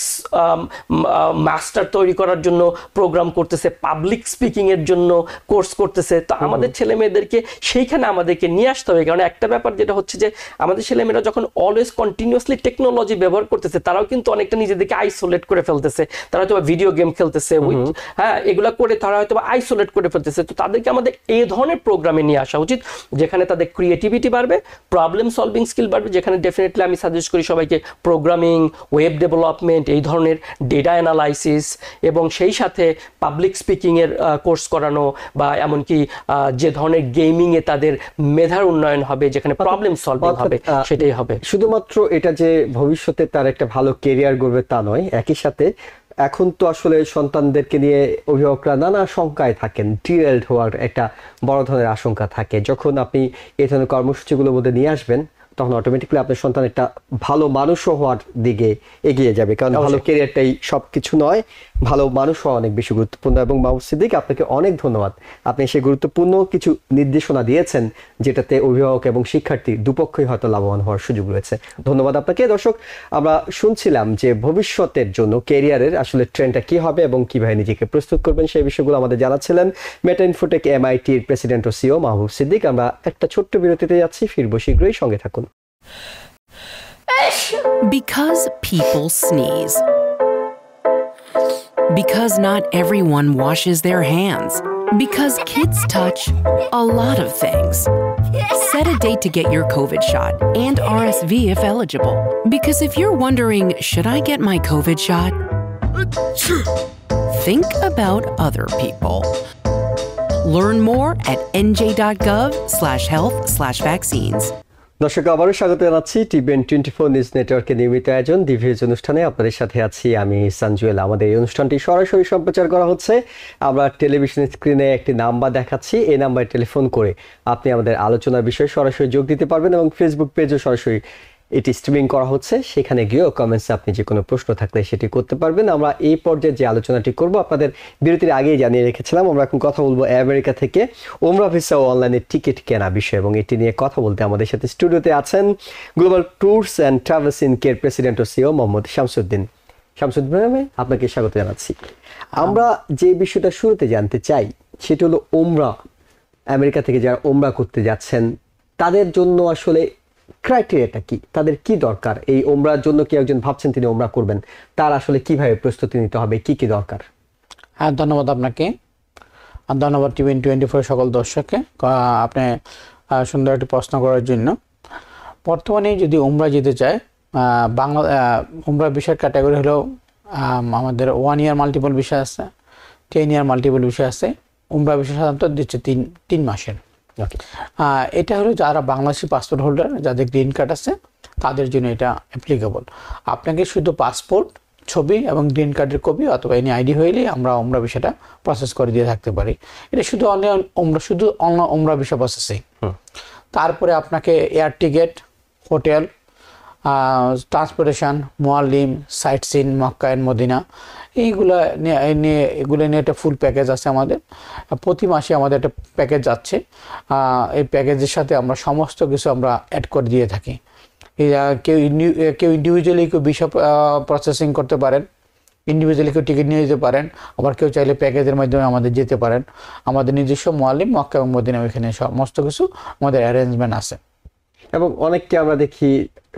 মাস্টার তৈরি করার জন্য প্রোগ্রাম করতেছে, পাবলিক স্পিকিং এর জন্য কোর্স করতেছে। তো আমাদের ছেলে মেয়েদেরকে সেইখানে আমাদেরকে নিয়ে আসতে হবে। কারণ একটা ব্যাপার যেটা হচ্ছে যে আমাদের ছেলেমেয়েরা যখন অলওয়েজ কন্টিনিউয়াসলি টেকনোলজি ব্যবহার করতেছে, তারাও কিন্তু অনেকটা নিজেদেরকে আইসোলেট করে ফেলতেছে। তারা হয়তো ভিডিও গেম খেলতেছে, হ্যাঁ, এগুলা করে তারা হয়তো আইসোলেট করে ফেলতেছে। তো তাদেরকে আমাদের এই ধরনের প্রোগ্রামে নিয়ে আসা উচিত, যেখানে তাদের ক্রিয়েটিভিটি বাড়বে, প্রবলেম সলভিং স্কিল বাড়বে, যেখানে ডেফিনেটলি আমি সাজেস্ট করি সবাইকে প্রোগ্রামিং, ওয়েব ডেভেলপমেন্ট, এই ধরনের ডেটা অ্যানালাইসিস, এবং সেই সাথে পাবলিক স্পিকিংয়ের কোর্স করানো, বা এমনকি যে ধরনের গেমিংয়ে তাদের মেধার উন্নয়ন হবে, যেখানে প্রবলেম সলভিং হবে, সেটাই হবে। শুধুমাত্র এটা যে ভবিষ্যতে তার একটা ভালো কেরিয়ার গড়বে তা নয়, একই সাথে এখন তো আসলে সন্তানদেরকে নিয়ে অভিভাবকরা নানা শঙ্কায় থাকেন, ডিরেলড হওয়ার একটা বড় ধরনের আশঙ্কা থাকে। যখন আপনি এই ধরনের কর্মসূচিগুলোর মধ্যে নিয়ে আসবেন, তখন অটোমেটিক্যালি আপনার সন্তান একটা ভালো মানুষ হওয়ার দিকে এগিয়ে যাবে, কারণ ভালো ক্যারিয়ারটাই সবকিছু নয়, ভালো মানুষ হওয়া অনেক বেশি গুরুত্বপূর্ণ। এবং মাহমুদ সিদ্দিক, আপনাকে অনেক ধন্যবাদ, আপনি সেই গুরুত্বপূর্ণ কিছু নির্দেশনা দিয়েছেন যেটাতে অভিভাবক এবং শিক্ষার্থী দুপক্ষই হয়তো লাভবান হওয়ার সুযোগ রয়েছে। ধন্যবাদ আপনাকে। দর্শক, আমরা শুনছিলাম যে ভবিষ্যতের জন্য ক্যারিয়ারের আসলে ট্রেন্ডটা কি হবে এবং কিভাবে নিজেকে প্রস্তুত করবেন সেই বিষয়গুলো আমাদের জানাচ্ছিলেন মেটা ইনফোটেক MIT-র প্রেসিডেন্ট ও CEO মাহমুদ সিদ্দিক। আমরা একটা ছোট্ট বিরতিতে যাচ্ছি, ফিরবো শীঘ্রই, সঙ্গে থাকুন। Because people sneeze. Because not everyone washes their hands. Because kids touch a lot of things. Set a date to get your COVID shot and RSV if eligible. Because if you're wondering, should I get my COVID shot? Think about other people. Learn more at nj.gov/health/vaccines. দর্শক, আবারও স্বাগত জানাচ্ছি TVN 24 নিউজ নেটওয়ার্কের নিয়মিত আয়োজন দি ভিউজ অনুষ্ঠানে। আপনাদের সাথে আছি আমি সঞ্জুয়েল। আমাদের এই অনুষ্ঠানটি সরাসরি সম্প্রচার করা হচ্ছে। আমরা টেলিভিশন স্ক্রিনে একটি নাম্বার দেখাচ্ছি, এই নাম্বারে টেলিফোন করে আপনি আমাদের আলোচনার বিষয়ে সরাসরি যোগ দিতে পারবেন এবং ফেসবুক পেজও সরাসরি এটি স্ট্রিমিং করা হচ্ছে, সেখানে গিয়েও কমেন্টসে আপনি যে কোনো প্রশ্ন থাকলে সেটি করতে পারবেন। আমরা এই পর্যায়ে যে আলোচনাটি করব আপনাদের বিরতির আগেই জানিয়ে রেখেছিলাম, আমরা এখন কথা বলবো আমেরিকা থেকে ওমরা ভিসা ও অনলাইনে টিকিট কেনা বিষয়, এবং এটি নিয়ে কথা বলতে আমাদের সাথে স্টুডিওতে আছেন global tours and travels in কের প্রেসিডেন্ট ও CEO মোহাম্মদ শামসুদ্দিন। শামসুদ্দিন, আপনাকে স্বাগত জানাচ্ছি। আমরা যে বিষয়টা শুরুতে জানতে চাই সেটি হলো ওমরা, আমেরিকা থেকে যারা ওমরা করতে যাচ্ছেন তাদের জন্য আসলে ক্রাইটেরিয়াটা কি, তাদের কি দরকার? এই ওমরার জন্য কি একজন ভাবছেন তিনি ওমরা করবেন, তার আসলে কিভাবে প্রস্তুতি নিতে হবে, কি কি দরকার? হ্যাঁ, ধন্যবাদ আপনাকে, আর ধন্যবাদ TVN 24 সকল দর্শককে আপনি সুন্দর একটি প্রশ্ন করার জন্য। বর্তমানে যদি ওমরা যেতে চায়, বাংলা ওমরা ভিসার ক্যাটাগরি হলো আমাদের 1 ইয়ার মাল্টিপল ভিসা আছে, 10 ইয়ার মাল্টিপল ভিসা আছে। ওমরা ভিসা সাধারণত দিচ্ছে 3 মাসের। এটা হলো যারা বাংলাদেশি পাসপোর্ট হোল্ডার, যাদের গ্রিন কার্ড আছে তাদের জন্য এটা অ্যাপ্লিকেবল। আপনাকে শুধু পাসপোর্ট, ছবি এবং গ্রিন কার্ডের কপি অথবা এনি আইডি হইলেই আমরা ওমরা ভিসাটা প্রসেস করে দিয়ে থাকতে পারি। এটা শুধু ওমরা ভিসা প্রসেসিং। তারপরে আপনাকে এয়ার টিকিট, হোটেল, ট্রান্সপোর্টেশন, মুআল্লিম, sightseeing, Mecca and Medina, এগুলো নিয়ে একটা ফুল প্যাকেজ আছে আমাদের। প্রতি মাসে আমাদের একটা প্যাকেজ যাচ্ছে, এই প্যাকেজের সাথে আমরা সমস্ত কিছু আমরা অ্যাড করে দিয়ে থাকি। কেউ ইন্ডিভিজুয়ালি কেউ ভিসা প্রসেসিং করতে পারেন, ইন্ডিভিজুয়ালি কেউ টিকিট নিয়ে যেতে পারেন, আবার কেউ চাইলে প্যাকেজের মাধ্যমে আমাদের যেতে পারেন। আমাদের নিজস্ব মুআল্লিম, মক্কা এবং মদিনা, ওইখানে সমস্ত কিছু আমাদের অ্যারেঞ্জমেন্ট আছে। এবং অনেককে আমরা দেখি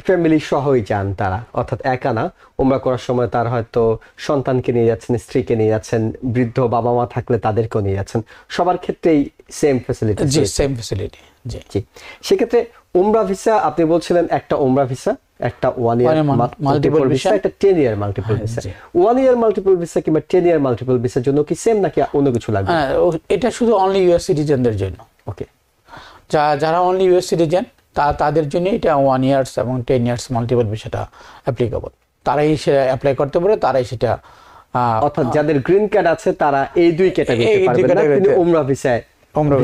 ফ্যামিলি সহই যান তারা, অর্থাৎ একা না, ওমরা করার সময় তার হয়তো সন্তানকে নিয়ে যাচ্ছেন, স্ত্রীকে নিয়ে যাচ্ছেন, বৃদ্ধ বাবা মা থাকলে তাদেরকেও নিয়ে যাচ্ছেন, সবার ক্ষেত্রেই সেম ফ্যাসিলিটি। জি, সেম ফ্যাসিলিটি। জি, সেক্ষেত্রে ওমরা ভিসা আপনি বলছিলেন একটা ওমরা ভিসা, একটা 1 ইয়ার মাল্টিপল ভিসা, একটা 10 ইয়ার মাল্টিপল ভিসা। 1 ইয়ার মাল্টিপল ভিসা কিংবা 10 ইয়ার মাল্টিপল ভিসার জন্য কি সেম নাকি অন্য কিছু লাগবে? এটা শুধু অনলি US সিটিজেনদের জন্য। ওকে, যারা অনলি US সিটিজেন তাদের জন্য এটা 1 ইয়ার্স এবং 10 ইয়ার্স মাল্টিপল ভিসাটা অ্যাপ্লিকেবল। তারাই সেটা অ্যাপ্লাই করতে পারে, তারাই সেটা, অর্থাৎ যাদের গ্রিন কার্ড আছে তারা এই দুই ক্যাটাগরিতে পারবে না, কিন্তু ওমরা ভিসায় ওমরা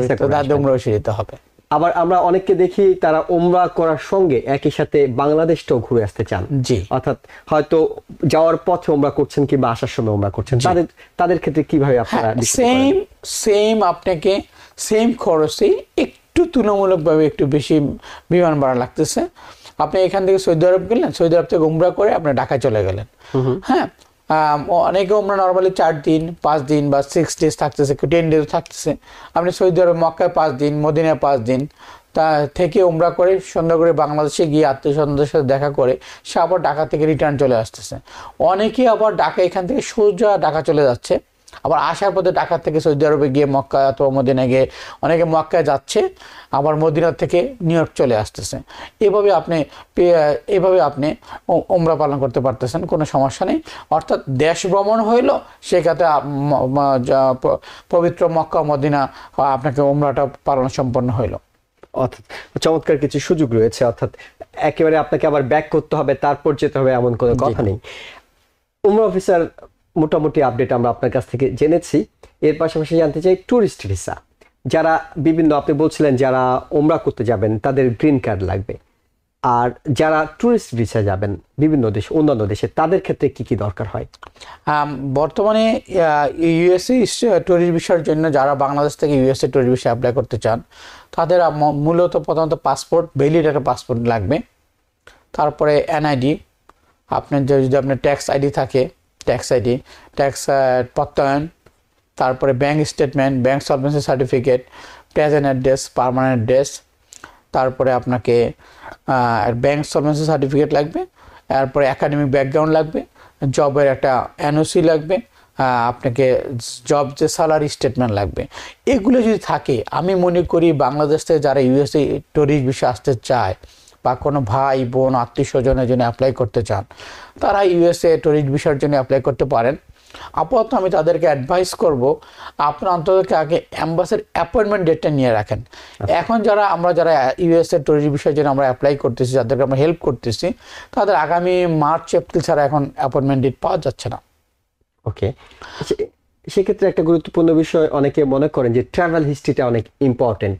ভিসা যেতে হবে। আবার আমরা অনেককে দেখি তারা ওমরা করার সঙ্গে একই সাথে বাংলাদেশটাও ঘুরে আসতে চান। জি, অর্থাৎ হয়তো যাওয়ার পথে ওমরা করছেন কিংবা আসার সময় ওমরা করছেন, তাদের ক্ষেত্রে কিভাবে আপনারা? সেম আপনাকে সেম খরচে একটু তুলনামূলকভাবে একটু বেশি বিমান ভাড়া লাগতেছে। আপনি এখান থেকে সৌদি আরব গেলেন, সৌদি আরব থেকে উমরা করে আপনি ঢাকায় চলে গেলেন। হ্যাঁ, অনেকে উমরা নর্মালি 4 দিন 5 দিন বা 6 ডেজ থাকতেছে, 10 ডেজ থাকতেছে। আপনি সৌদি আরব মক্কায় 5 দিন, মদিনায় 5 দিন তা থেকে উমরা করে সুন্দর করে বাংলাদেশে গিয়ে আত্মীয় স্বজনদের সাথে দেখা করে সে আবার ঢাকা থেকে রিটার্ন চলে আসতেছে। অনেকে আবার ঢাকা এখান থেকে সোজা ঢাকা চলে যাচ্ছে, আবার আসার পথে ঢাকা থেকে সৌদি আরবে গিয়ে মক্কা অথবা মদিনায় গিয়ে, অনেকে মক্কায় যাচ্ছে আবার মদিনা থেকে নিউ ইয়র্ক চলে আসতেছে। এভাবে আপনি ওমরা পালন করতে পারতেছেন, কোনো সমস্যা নেই। অর্থাৎ দেশ ভ্রমণ হইল, সেক্ষেত্রে পবিত্র মক্কা মদিনা আপনাকে ওমরাটা পালন সম্পন্ন হইল। অর্থাৎ চমৎকার কিছু সুযোগ রয়েছে, অর্থাৎ একেবারে আপনাকে আবার ব্যাক করতে হবে তারপর যেতে হবে এমন কোনো কথা নেই। উমরা অফিসার মোটামুটি আপডেট আমরা আপনার কাছ থেকে জেনেছি। এর পাশাপাশি জানতে চাই ট্যুরিস্ট ভিসা, যারা বিভিন্ন আপনি বলছিলেন যারা ওমরা করতে যাবেন তাদের গ্রিন কার্ড লাগবে, আর যারা ট্যুরিস্ট ভিসা যাবেন বিভিন্ন দেশে, অন্যান্য দেশে, তাদের ক্ষেত্রে কি কি দরকার হয়? বর্তমানে ইউএসএ ট্যুরিস্ট ভিসার জন্য যারা বাংলাদেশ থেকে ইউএসএ ট্যুরিস্ট ভিসা অ্যাপ্লাই করতে চান তাদের মূলত প্রথমত পাসপোর্ট, ভ্যালিড একটা পাসপোর্ট লাগবে। তারপরে এনআইডি, আপনার যদি আপনার ট্যাক্স আইডি থাকে, ট্যাক্স আইডি, ট্যাক্স প্রত্যয়ন, তারপরে bank statement, bank solvency certificate, present address, permanent address, তারপরে আপনাকে ব্যাংক সলভেন্সি সার্টিফিকেট লাগবে, তারপরে একাডেমিক ব্যাকগ্রাউন্ড লাগবে, জবের একটা এনওসি লাগবে, আপনাকে জব যে স্যালারি স্টেটমেন্ট লাগবে। এগুলো যদি থাকে, আমি মনে করি বাংলাদেশ থেকে যারা ইউএসএ ট্যুরিস্ট ভিসা আসতে চায় বা কোনো ভাই বোন আত্মীয় স্বজনের জন্য অ্যাপ্লাই করতে চান, তারা ইউএসএ ট্যুরিস্ট ভিসার জন্য অ্যাপ্লাই করতে পারেন। আপাতত আমি তাদেরকে অ্যাডভাইস করব আপনার অন্তত আগে অ্যাম্বাসির অ্যাপয়েন্টমেন্ট ডেটটা নিয়ে রাখেন। এখন যারা ইউএসএ ট্যুরিস্ট ভিসার জন্য আমরা অ্যাপ্লাই করতেছি, যাদেরকে আমরা হেল্প করতেছি, তাদের আগামী মার্চ এপ্রিল ছাড়া এখন অ্যাপয়েন্টমেন্ট ডেট পাওয়া যাচ্ছে না। ওকে, সেক্ষেত্রে একটা গুরুত্বপূর্ণ বিষয়, অনেকে মনে করেন যে ট্রাভেল হিস্ট্রিটা অনেক ইম্পর্টেন্ট।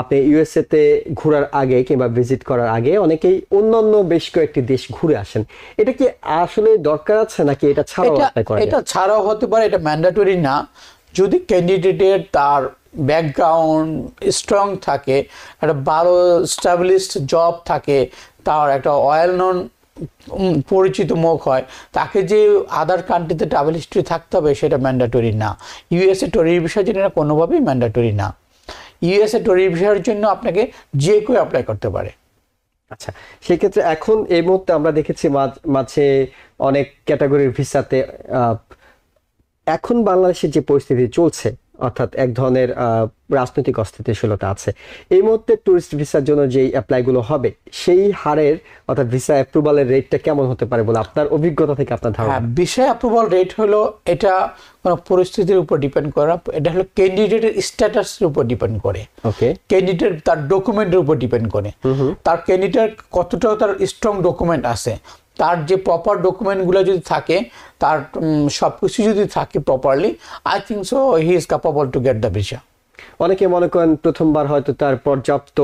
আপনি ইউএসএ তে ঘোরার আগে কিংবা ভিজিট করার আগে অনেকেই অন্যান্য বেশ কয়েকটি দেশ ঘুরে আসেন। এটা কি আসলে দরকার আছে নাকি এটা ছাড়াও অ্যাপ্লাই করা যায়? এটা ছাড়াও হতে পারে, এটা ম্যান্ডেটরি না। যদি ক্যান্ডিডেটের তার ব্যাকগ্রাউন্ড স্ট্রং থাকে, একটা ভালো স্টাবলিশড জব থাকে, তার একটা ওয়েল নন পরিচিত মুখ হয়, তাকে যে আদার কান্ট্রিতে ট্রাভেল হিস্ট্রি থাকতে হবে সেটা ম্যান্ডেটরি না। ইউএসএ ট্যুরিস্ট ভিসার জন্য এটা কোনোভাবেই ম্যান্ডেটরি না। ইউএসএ ট্যুরিস্ট ভিসার জন্য আপনাকে যে কেউ অ্যাপ্লাই করতে পারে। আচ্ছা, সেক্ষেত্রে এখন এই মুহূর্তে আমরা দেখেছি মাঝে অনেক ক্যাটাগরির ভিসাতে এখন বাংলাদেশের যে পরিস্থিতি চলছে, অর্থাৎ এক ধরনের রাজনৈতিক অস্থিতিশীলতা আছে, এই মুহূর্তে ট্যুরিস্ট ভিসার জন্য যেই অ্যাপ্লাইগুলো হবে সেই হারের অর্থাৎ ভিসা অ্যাপ্রুভালের রেটটা কেমন হতে পারে বলে আপনার অভিজ্ঞতা থেকে আপনার ধারণা? ভিসা অ্যাপ্রুভাল রেট হলো, এটা কোনো পরিস্থিতির উপর ডিপেন্ড করে না, এটা হলো ক্যান্ডিডেটের স্ট্যাটাসের উপর ডিপেন্ড করে। ওকে, ক্যান্ডিডেট তার ডকুমেন্টের উপর ডিপেন্ড করে, তার ক্যান্ডিডেট কতটা তার স্ট্রং ডকুমেন্ট আছে, তার যে প্রপার ডকুমেন্টগুলো যদি থাকে, তার সব কিছু যদি থাকে properly, I think so he is capable to get the visa. অনেকে মনে করেন প্রথমবার হয়তো তার পর্যাপ্ত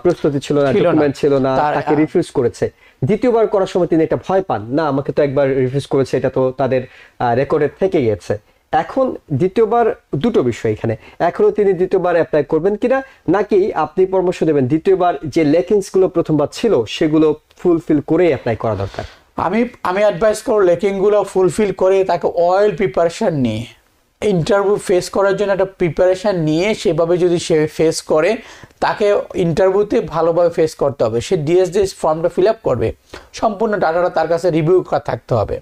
প্রস্তুতি ছিল না, ডকুমেন্ট ছিল না, তাকে রিফিউজ করেছে। দ্বিতীয়বার করার সময় তিনি একটা ভয় পান, না আমাকে তো একবার রিফিউজ করেছে, এটা তো তাদের রেকর্ডে থেকে গেছে। এখন দ্বিতীয়বার দুটো বিষয় এখানে, এখনো তিনি দ্বিতীয়বার অ্যাপ্লাই করবেন কিনা, নাকি আপনি পরামর্শ দেবেন দ্বিতীয়বার যে লেকিংস গুলো প্রথমবার ছিল সেগুলো ফুলফিল করে অ্যাপ্লাই করা দরকার? আমি অ্যাডভাইস করব লেকিংগুলো ফুলফিল করে তাকে অয়েল প্রিপারেশন নিয়ে ইন্টারভিউ ফেস করার জন্য একটা প্রিপারেশান নিয়ে সেভাবে যদি সে ফেস করে, তাকে ইন্টারভিউতে ভালোভাবে ফেস করতে হবে। সে ডিএসডি ফর্মটা ফিল আপ করবে, সম্পূর্ণ ডাটাটা তার কাছে রিভিউ থাকতে হবে,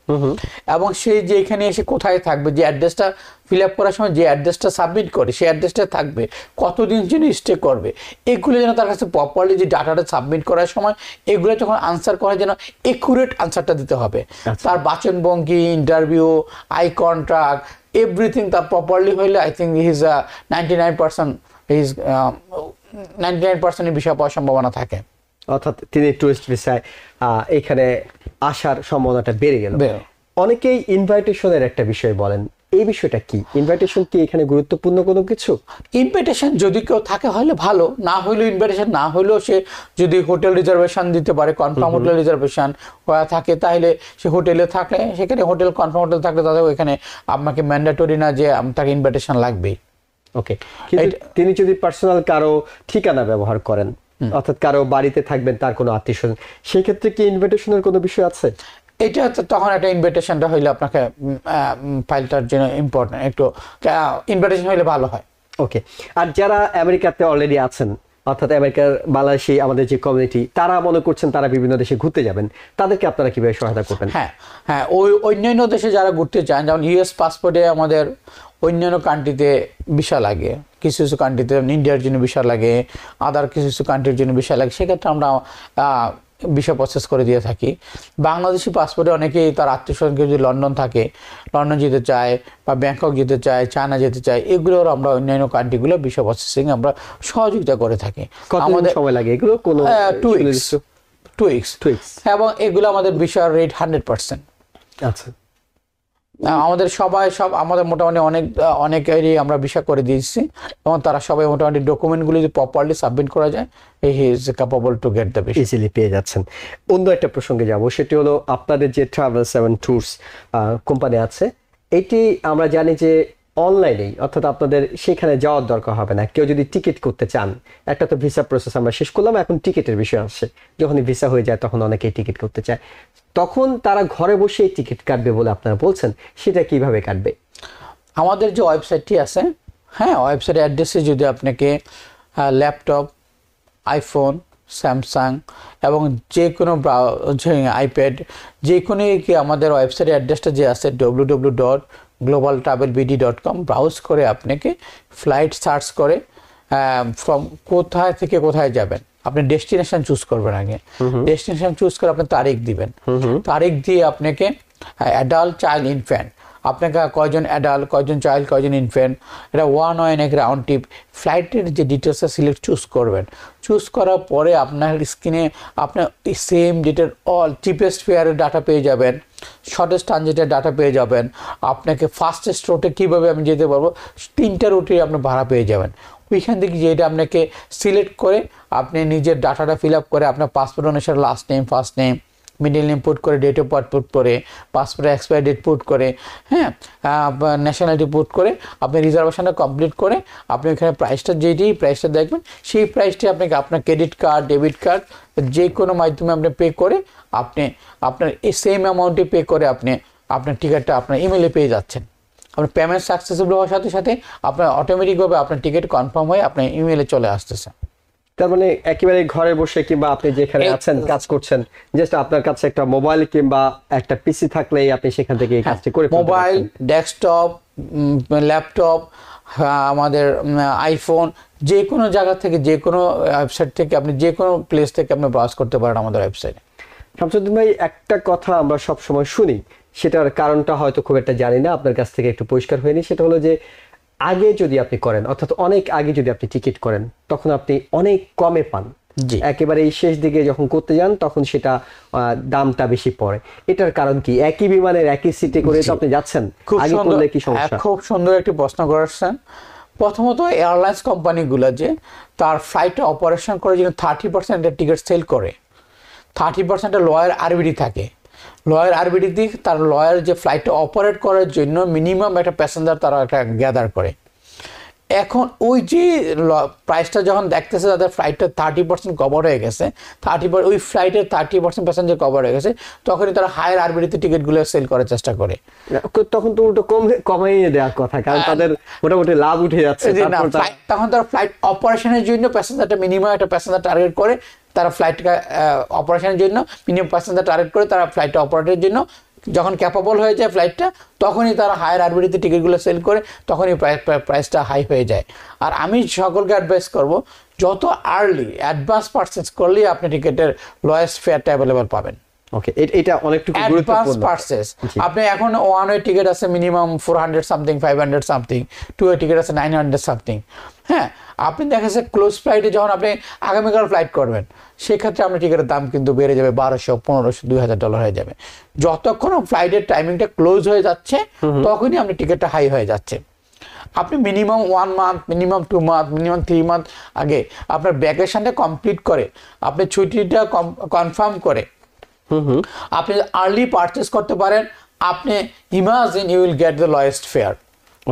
এবং সে যে এখানে এসে কোথায় থাকবে, যে অ্যাড্রেসটা ফিল আপ করার সময় যে অ্যাড্রেসটা সাবমিট করে সেই অ্যাড্রেসটা থাকবে, কতদিন যেন স্টে করবে, এগুলো যেন তার কাছে প্রপারলি যে ডাটাটা সাবমিট করার সময় এগুলো যখন আনসার করা যেন একুরেট আনসারটা দিতে হবে। তার বাচনভঙ্গি, ইন্টারভিউ, আই কন্ট্যাক্ট, এভরিথিং তার প্রপারলি হইলে I think he is 99% visa পাওয়ার সম্ভাবনা থাকে। অর্থাৎ তিনি টুরিস্ট ভিসায় এখানে আসার সম্ভাবনাটা বেড়ে গেল। অনেকেই ইনভাইটেশনের একটা বিষয় বলেন, এই বিষয়টা কি? ইনভাইটেশন কি এখানে গুরুত্বপূর্ণ কোনো কিছু? ইনভাইটেশন যদি কেউ থাকে হলে ভালো, না হলেও ইনভাইটেশন না হলেও সে যদি হোটেল রিজার্ভেশন দিতে পারে, কনফার্ম হোটেল রিজার্ভেশন করা থাকে, তাহলে সে হোটেলে থাকলে সেখানে হোটেল কনফার্ম হোটেল থাকলে তাদের ওইখানে আপনাকে ম্যান্ডেটরি না যে তাকে ইনভাইটেশন লাগবেই। ওকে, কিন্তু তিনি যদি পার্সোনাল কারো ঠিকানা ব্যবহার করেন, অর্থাৎ কারো বাড়িতে থাকবেন তার কোনো আত্মীয়স্বজন, সেই ক্ষেত্রে কি ইনভাইটেশনের কোনো বিষয় আছে? এটা তখন একটা ইনভাইটেশনটা হইলে আপনাকে ফাইলটার জন্য ইম্পর্টেন্ট, একটু ইনভাইটেশন হইলে ভালো হয়। ওকে, আর যারা আমেরিকাতে অলরেডি আছেন, অর্থাৎ আমেরিকার বাংলাদেশি আমাদের যে কমিউনিটি, তারা মনে করছেন তারা বিভিন্ন দেশে ঘুরতে যাবেন, তাদেরকে আপনারা কিভাবে সহায়তা করবেন? হ্যাঁ, ওই অন্যান্য দেশে যারা ঘুরতে চান, যেমন ইউএস পাসপোর্টে আমাদের অন্যান্য কান্ট্রিতে ভিসা লাগে, কিছু কিছু কান্ট্রিতে ইন্ডিয়ার জন্য ভিসা লাগে, আদার কিছু কিছু কান্ট্রির জন্য ভিসা লাগে, সেক্ষেত্রে আমরা ভিসা প্রসেস করে দিয়ে থাকি। বাংলাদেশি পাসপোর্টে অনেকেই তার আত্মীয়স্বজনকে যদি লন্ডন থাকে, লন্ডন যেতে চায় বা ব্যাংকক যেতে চায়, চায়না যেতে চায়, এগুলোর আমরা অন্যান্য কান্ট্রিগুলো ভিসা প্রসেসিং আমরা সহযোগিতা করে থাকি। আমাদের সময় লাগে এগুলো? কোনো 2 উইকস, এবং এগুলো আমাদের ভিসার রেট 100%। আচ্ছা, আমাদের আমাদের মোটামুটি অনেকেরই আমরা ভিসা করে দিয়েছি এবং তারা সবাই মোটামুটি ডকুমেন্টগুলি যদি প্রপারলি সাবমিট করা যায় he is capable to get the visa. Easily পেয়ে যাচ্ছেন। অন্য একটা প্রসঙ্গে যাব, সেটি হলো আপনাদের যে ট্রাভেলস এবং ট্যুরস কোম্পানি আছে, এটি আমরা জানি যে অনলাইনেই, অর্থাৎ আপনাদের সেখানে যাওয়ার দরকার হবে না। কেউ যদি টিকিট করতে চান, একটা তো ভিসা প্রসেস আমরা শেষ করলাম, এখন টিকিটের বিষয় আসছে। যখনই ভিসা হয়ে যায় তখন অনেকেই টিকিট করতে চায়, তখন তারা ঘরে বসেই টিকিট কাটবে বলে আপনারা বলছেন, সেটা কিভাবে কাটবে? আমাদের যে ওয়েবসাইটটি আছে, হ্যাঁ, ওয়েবসাইট অ্যাড্রেসে যদি আপনাকে ল্যাপটপ, আইফোন, স্যামসাং এবং যে কোনো আইপ্যাড, যে কোনো কি আমাদের ওয়েবসাইটের অ্যাড্রেসটা যে আছে www.globaltravelbd.com ব্রাউজ করে আপনাকে ফ্লাইট সার্চ করে ফ্রম কোথায় থেকে কোথায় যাবেন, আপনি ডেস্টিনেশন চুজ করবেন। আগে ডেস্টিনেশন চুজ করে আপনি তারিখ দিবেন, তারিখ দিয়ে আপনাকে অ্যাডাল্ট, চাইল্ড, ইনফ্যান্ট, আপনাকে কয়জন অ্যাডাল্ট, কয়জন চাইল্ড, কয়জন ইনফ্যান্ট, এটা ওয়ান ওয়ে নাকি রাউন্ড ট্রিপ, ফ্লাইটের যে ডিটেলসটা সিলেক্ট চুজ করবেন। চুজ করার পরে আপনার স্ক্রিনে আপনার সেম ডেটের অল চিপেস্ট ফেয়ারের ডাটা পেয়ে যাবেন, শর্টেস্ট ট্রানজিটের ডাটা পেয়ে যাবেন, আপনাকে ফাস্টেস্ট রুটে কীভাবে আমি যেতে পারবো 3টা রুটে আপনি ভাড়া পেয়ে যাবেন। ওইখান থেকে যেটা আপনাকে সিলেক্ট করে আপনি নিজের ডাটাটা ফিল আপ করে আপনার পাসপোর্ট অনুসারে last name, first name, middle name put করে, ডেট অফ বার্থ পুট করে, পাসপোর্টের এক্সপায়ারি ডেট পুট করে, হ্যাঁ, ন্যাশনালিটি পুট করে আপনি রিজার্ভেশনটা কমপ্লিট করে আপনি ওইখানে প্রাইসটা দেখবেন, সেই প্রাইসটি আপনাকে আপনার ক্রেডিট কার্ড, ডেবিট কার্ড যে কোনো মাধ্যমে আপনি পে করে আপনি আপনার এই সেম অ্যামাউন্টে পে করে আপনি আপনার টিকিটটা আপনার ইমেলে পেয়ে যাচ্ছেন। আপনার পেমেন্ট সাকসেসফুল হওয়ার সাথে সাথে আপনার অটোমেটিকভাবে আপনার টিকিট কনফার্ম হয়ে আপনার ইমেলে চলে আসতেছে। তার মানে একেবারে ঘরে বসে কিংবা আপনি যেখানে আছেন কাজ করছেন, জাস্ট আপনার কাছে একটা মোবাইল কিংবা একটা পিসি থাকলেই আপনি সেখান থেকে এই কাজটি করে ফেলতে পারবেন। মোবাইল, ডেস্কটপ, ল্যাপটপ, আমাদের আইফোন, যে কোনো জায়গা থেকে, যে কোনো ওয়েবসাইট থেকে আপনি যে কোনো প্লেস থেকে আপনি ব্রাউজ করতে পারেন আমাদের ওয়েবসাইটে। শামসুদ্দিন ভাই, একটা কথা আমরা সব সময় শুনি, সেটার কারণটা হয়তো খুব একটা জানি না, আপনার কাছ থেকে একটু পরিষ্কার হয়নি। সেটা হলো যে আগে যদি আপনি করেন, অর্থাৎ অনেক আগে যদি আপনি টিকিট করেন, তখন আপনি অনেক কমে পান। একেবারে এই শেষ দিকে যখন করতে যান তখন সেটা দামটা বেশি পড়ে। এটার কারণ কি? একই বিমানের একই সিটে করে তো আপনি যাচ্ছেন, আগে করলে কি সমস্যা? খুব সুন্দর একটি প্রশ্ন করেছেন। প্রথমত এয়ারলাইন্স কোম্পানিগুলো যে তার ফ্লাইটে অপারেশন করে যেন 30% টিকিট সেল করে, 30% লয়ার আরবিডি থাকে। লয়ার আরবিডি দিয়ে তার লয়ার যে ফ্লাইটটা অপারেট করার জন্য মিনিমাম একটা প্যাসেঞ্জার তারা একটা গ্যাদার করে। এখন ওই যে প্রাইসটা যখন দেখতেছে তাদের ফ্লাইটটা 30% কভার হয়ে গেছে, ওই ফ্লাইটের 30% প্যাসেঞ্জার কভার হয়ে গেছে, তখনই তারা হায়ার আরবিডিতে টিকিটগুলো সেল করার চেষ্টা করে। তখন তো উল্টো কমাইয়ে দেওয়ার কথা, কারণ তাদের মোটামুটি লাভ উঠে যাচ্ছে। তখন তারা ফ্লাইট অপারেশনের জন্য প্যাসেঞ্জারটা মিনিমাম একটা প্যাসেঞ্জার টার্গেট করে, তারা ফ্লাইটটা অপারেশনের জন্য মিনিমাম প্যাসেঞ্জার টার্গেট করে তারা ফ্লাইটটা অপারেটের জন্য যখন ক্যাপাবল হয়ে যায় ফ্লাইটটা, তখনই তারা হায়ার আরবিডিতে টিকিটগুলো সেল করে, তখনই প্রাইসটা হাই হয়ে যায়। আর আমি সকলকে অ্যাডভাইস করব, যত আর্লি অ্যাডভান্স পারচেজ করলেই আপনি টিকিটের লোয়েস্ট ফেয়ারটা অ্যাভেলেবল পাবেন। ওকে, এটা অনেকটুকু গুরুত্বপূর্ণ। পারচেজ আপনি এখন ওয়ান ওয়ে টিকিট আছে minimum 400 something, 500 something, two way ticket আছে 900 সামথিং। হ্যাঁ, আপনি দেখা যাচ্ছে ক্লোজ ফ্লাইটে যখন আপনি আগামীকাল ফ্লাইট করবেন, সেক্ষেত্রে আপনার টিকিটের দাম কিন্তু বেড়ে যাবে, $1200, $1500, $2000 হয়ে যাবে। যতক্ষণ ফ্লাইটের টাইমিংটা ক্লোজ হয়ে যাচ্ছে তখনই আপনি টিকিটটা হাই হয়ে যাচ্ছে। আপনি minimum 1 month, minimum 2 month, minimum 3 month আগে আপনার ভ্যাকেশনটা কমপ্লিট করে, আপনি ছুটিটা কনফার্ম করে আপনি আর্লি পারচেজ করতে পারেন, আপনি imagine you will get the lowest fare.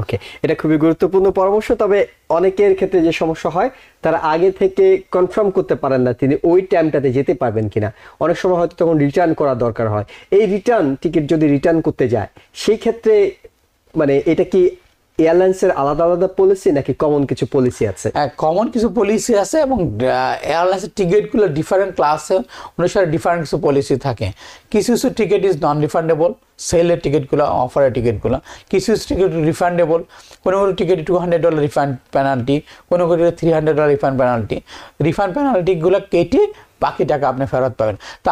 Okay, এটা খুবই গুরুত্বপূর্ণ পরামর্শ। তবে অনেকের ক্ষেত্রে যে সমস্যা হয়, তারা আগে থেকে কনফার্ম করতে পারেন না তিনি ওই টাইমটাতে যেতে পারবেন কিনা। অনেক সময় হয়তো তখন রিটার্ন করা দরকার হয়। এই টিকিট যদি রিটার্ন করতে যায়, সেই ক্ষেত্রে মানে এটা কি এয়ারলাইন্সের আলাদা আলাদা পলিসি নাকি কমন কিছু পলিসি আছে? কমন কিছু পলিসি আছে এবং এয়ারলাইন্সের টিকিটগুলো ডিফারেন্ট ক্লাসে অনুসারে ডিফারেন্ট কিছু পলিসি থাকে। কিছু কিছু টিকিট ইজ নন রিফান্ডেবল, সেলের টিকিটগুলো, অফারের টিকিটগুলো। কিছু কিছু টিকিট রিফান্ডেবল, কোনো কোনো টিকিটে $200 রিফান্ড পেনাল্টি, কোনো কোনো $300 রিফান্ড পেনাল্টি। রিফান্ড পেনাল্টিগুলো কেটে বাকি টাকা আপনি ফেরত পাবেন। তো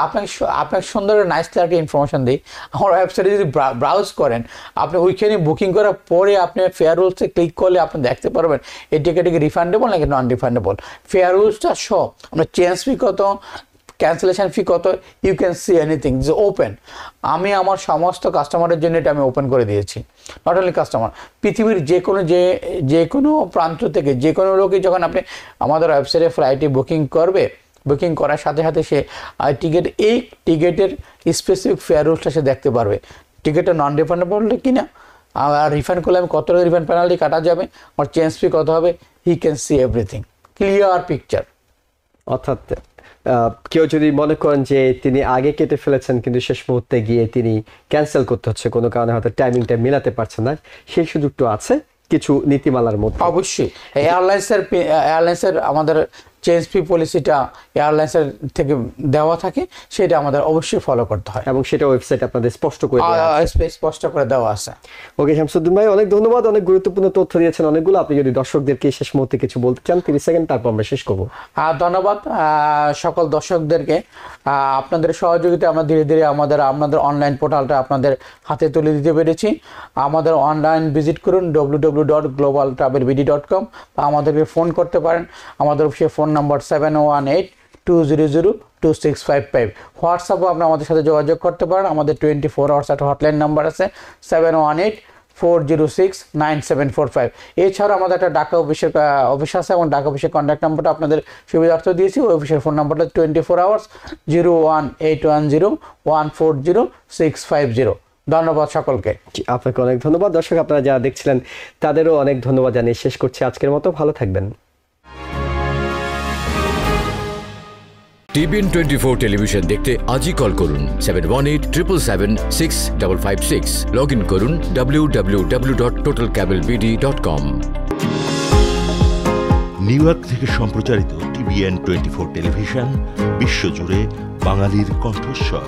আপনাকে সুন্দর নাইসলি একটা ইনফরমেশন দিই, আমার ওয়েবসাইটে যদি ব্রাউজ করেন, আপনি ওইখানে বুকিং করার পরে আপনি ফেয়ার রুলসে ক্লিক করলে আপনি দেখতে পারবেন এই টিকিটে রিফান্ডেবল নাকি নন রিফান্ডেবল। ফেয়ার রুলসটা আমরা চেঞ্জ ফি কত, ক্যান্সেলেশন ফি কত, ইউ ক্যান সি এনিথিং, যে ওপেন। আমি আমার সমস্ত কাস্টমারের জন্য এটা আমি ওপেন করে দিয়েছি। নট অনলি কাস্টমার, পৃথিবীর যে কোনো প্রান্ত থেকে যে কোনো লোকই যখন আপনি আমাদের ওয়েবসাইটে ফ্লাইটে বুকিং করবে, বুকিং করার সাথে সাথে সে এই টিকিটের স্পেসিফিক ফেয়ার রুলসটা সে দেখতে পারবে, টিকিটটা নন রিফান্ডেবল কিনা, আর রিফান্ড করলে আমি কত টাকা রিফান্ড পেনাল্টি কাটা যাবে, আর চেঞ্জ ফি কত হবে, he can see everything, clear picture. অর্থাৎ কেউ যদি মনে করেন যে তিনি আগে কেটে ফেলেছেন কিন্তু শেষ মুহূর্তে গিয়ে তিনি ক্যান্সেল করতে হচ্ছে, কোনো কারণে হয়তো টাইমিংটা মিলাতে পারছেন না, সেই সুযোগটা আছে কিছু নীতিমালার মধ্যে। অবশ্যই এয়ারলাইন্সের আমাদের চেঞ্জ ফি পলিসিটা এয়ারলাইন্সের থেকে দেওয়া থাকে, সেটা আমাদের অবশ্যই ফলো করতে হয় এবং সেটা ওয়েবসাইট আপনাদের স্পষ্ট করে স্পষ্ট করে দেওয়া আছে। ওকে শামসুদ্দিন ভাই, অনেক ধন্যবাদ, অনেক গুরুত্বপূর্ণ তথ্য দিয়েছেন অনেকগুলো। আপনি যদি দর্শকদেরকে শেষ মুহূর্তে কিছু বলতে চান 30 সেকেন্ড, তারপর আমরা শেষ করবো। ধন্যবাদ সকল দর্শকদেরকে। আপনাদের সহযোগিতা আমরা ধীরে ধীরে আপনাদের অনলাইন পোর্টালটা আপনাদের হাতে তুলে দিতে পেরেছি। আমাদের অনলাইন ভিজিট করুন www.globaltravelbd.com, বা আমাদেরকে ফোন করতে পারেন। আমাদের অফিসের ফোন নাম্বার 718-200-2655। হোয়াটসঅ্যাপও আপনি আমাদের সাথে যোগাযোগ করতে পারেন। আমাদের 24 আওয়ার্স একটা হটলাইন নাম্বার আছে 718-406-9745। এছাড়াও আমাদের একটা ঢাকা অফিস আছে, এবং ঢাকা অফিসের কন্ট্যাক্ট নাম্বারটা আপনাদের সুবিধার্থে দিয়েছি। ওই অফিসের ফোন নাম্বারটা 24 আওয়ার্স 01810140650। ধন্যবাদ সকলকে। আপনাকে অনেক ধন্যবাদ। দর্শক, আপনারা যারা দেখছিলেন তাদেরও অনেক ধন্যবাদ জানিয়ে শেষ করছি আজকের মতো। ভালো থাকবেন। টিভিএন 24 টেলিভিশন দেখতে আজই কল করুন 7187776556। লগ ইন করুন www.totalcablebd.com। নিউ ইয়র্ক থেকে সম্প্রচারিত টিভিএন 24 টেলিভিশন বিশ্বজুড়ে বাঙালির কণ্ঠস্বর।